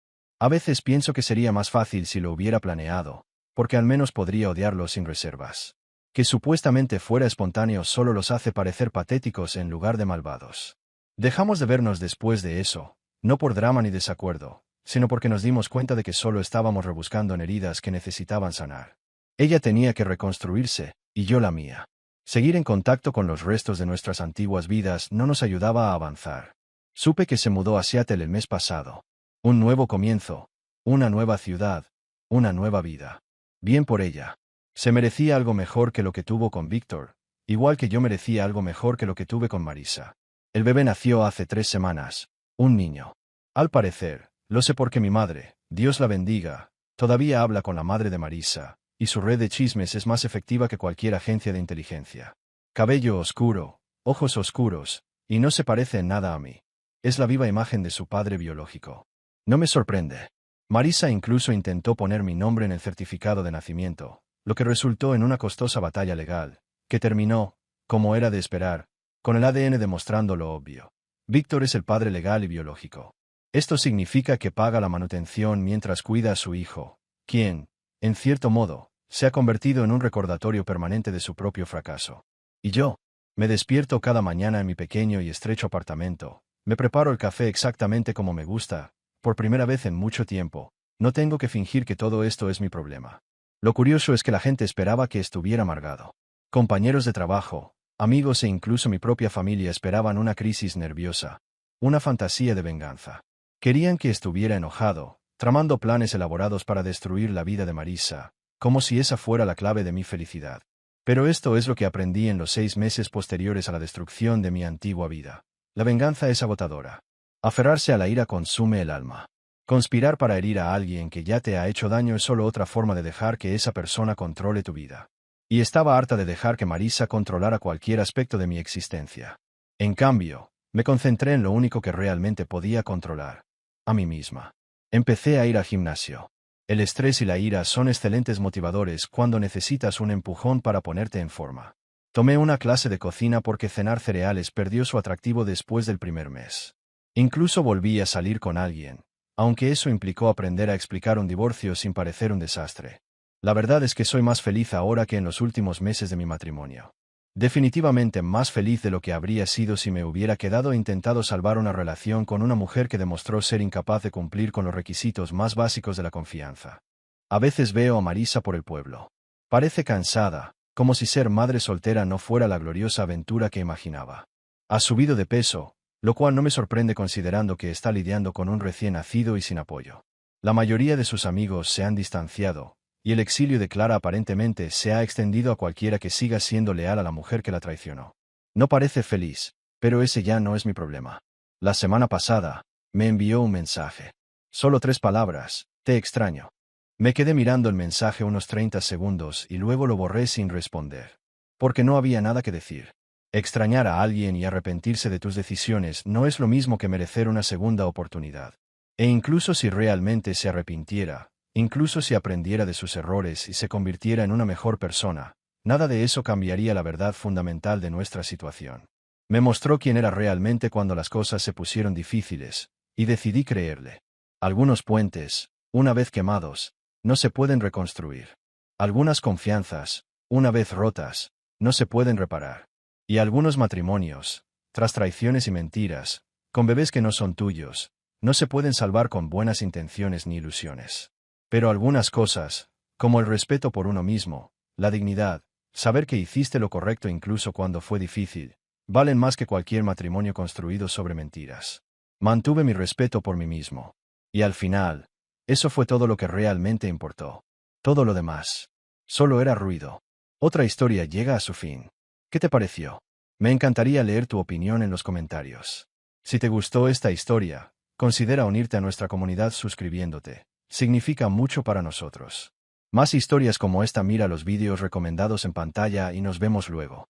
A veces pienso que sería más fácil si lo hubiera planeado, porque al menos podría odiarlo sin reservas. Que supuestamente fuera espontáneo solo los hace parecer patéticos en lugar de malvados. Dejamos de vernos después de eso, no por drama ni desacuerdo, sino porque nos dimos cuenta de que solo estábamos rebuscando en heridas que necesitaban sanar. Ella tenía que reconstruirse, y yo la mía. Seguir en contacto con los restos de nuestras antiguas vidas no nos ayudaba a avanzar. Supe que se mudó a Seattle el mes pasado. Un nuevo comienzo, una nueva ciudad, una nueva vida. Bien por ella. Se merecía algo mejor que lo que tuvo con Víctor, igual que yo merecía algo mejor que lo que tuve con Marisa. El bebé nació hace 3 semanas, un niño. Al parecer, lo sé porque mi madre, Dios la bendiga, todavía habla con la madre de Marisa, y su red de chismes es más efectiva que cualquier agencia de inteligencia. Cabello oscuro, ojos oscuros, y no se parece en nada a mí. Es la viva imagen de su padre biológico. No me sorprende. Marisa incluso intentó poner mi nombre en el certificado de nacimiento, lo que resultó en una costosa batalla legal, que terminó, como era de esperar, con el ADN demostrando lo obvio. Víctor es el padre legal y biológico. Esto significa que paga la manutención mientras cuida a su hijo, quien, en cierto modo, se ha convertido en un recordatorio permanente de su propio fracaso. Y yo, me despierto cada mañana en mi pequeño y estrecho apartamento, me preparo el café exactamente como me gusta, por primera vez en mucho tiempo, no tengo que fingir que todo esto es mi problema. Lo curioso es que la gente esperaba que estuviera amargado. Compañeros de trabajo, amigos e incluso mi propia familia esperaban una crisis nerviosa, una fantasía de venganza. Querían que estuviera enojado, tramando planes elaborados para destruir la vida de Marisa, como si esa fuera la clave de mi felicidad. Pero esto es lo que aprendí en los 6 meses posteriores a la destrucción de mi antigua vida. La venganza es agotadora. Aferrarse a la ira consume el alma. Conspirar para herir a alguien que ya te ha hecho daño es solo otra forma de dejar que esa persona controle tu vida. Y estaba harta de dejar que Marisa controlara cualquier aspecto de mi existencia. En cambio, me concentré en lo único que realmente podía controlar: a mí misma. Empecé a ir al gimnasio. El estrés y la ira son excelentes motivadores cuando necesitas un empujón para ponerte en forma. Tomé una clase de cocina porque cenar cereales perdió su atractivo después del primer mes. Incluso volví a salir con alguien, aunque eso implicó aprender a explicar un divorcio sin parecer un desastre. La verdad es que soy más feliz ahora que en los últimos meses de mi matrimonio. Definitivamente más feliz de lo que habría sido si me hubiera quedado e intentado salvar una relación con una mujer que demostró ser incapaz de cumplir con los requisitos más básicos de la confianza. A veces veo a Marisa por el pueblo. Parece cansada, como si ser madre soltera no fuera la gloriosa aventura que imaginaba. Ha subido de peso, lo cual no me sorprende considerando que está lidiando con un recién nacido y sin apoyo. La mayoría de sus amigos se han distanciado, y el exilio de Clara aparentemente se ha extendido a cualquiera que siga siendo leal a la mujer que la traicionó. No parece feliz, pero ese ya no es mi problema. La semana pasada, Me envió un mensaje. Solo 3 palabras: te extraño. Me quedé mirando el mensaje unos 30 segundos y luego lo borré sin responder. Porque no había nada que decir. Extrañar a alguien y arrepentirse de tus decisiones no es lo mismo que merecer una segunda oportunidad. E incluso si realmente se arrepintiera, incluso si aprendiera de sus errores y se convirtiera en una mejor persona, nada de eso cambiaría la verdad fundamental de nuestra situación. Me mostró quién era realmente cuando las cosas se pusieron difíciles, y decidí creerle. Algunos puentes, una vez quemados, no se pueden reconstruir. Algunas confianzas, una vez rotas, no se pueden reparar. Y algunos matrimonios, tras traiciones y mentiras, con bebés que no son tuyos, no se pueden salvar con buenas intenciones ni ilusiones. Pero algunas cosas, como el respeto por uno mismo, la dignidad, saber que hiciste lo correcto incluso cuando fue difícil, valen más que cualquier matrimonio construido sobre mentiras. Mantuve mi respeto por mí mismo. Y al final, eso fue todo lo que realmente importó. Todo lo demás, solo era ruido. Otra historia llega a su fin. ¿Qué te pareció? Me encantaría leer tu opinión en los comentarios. Si te gustó esta historia, considera unirte a nuestra comunidad suscribiéndote. Significa mucho para nosotros. Más historias como esta, mira los vídeos recomendados en pantalla y nos vemos luego.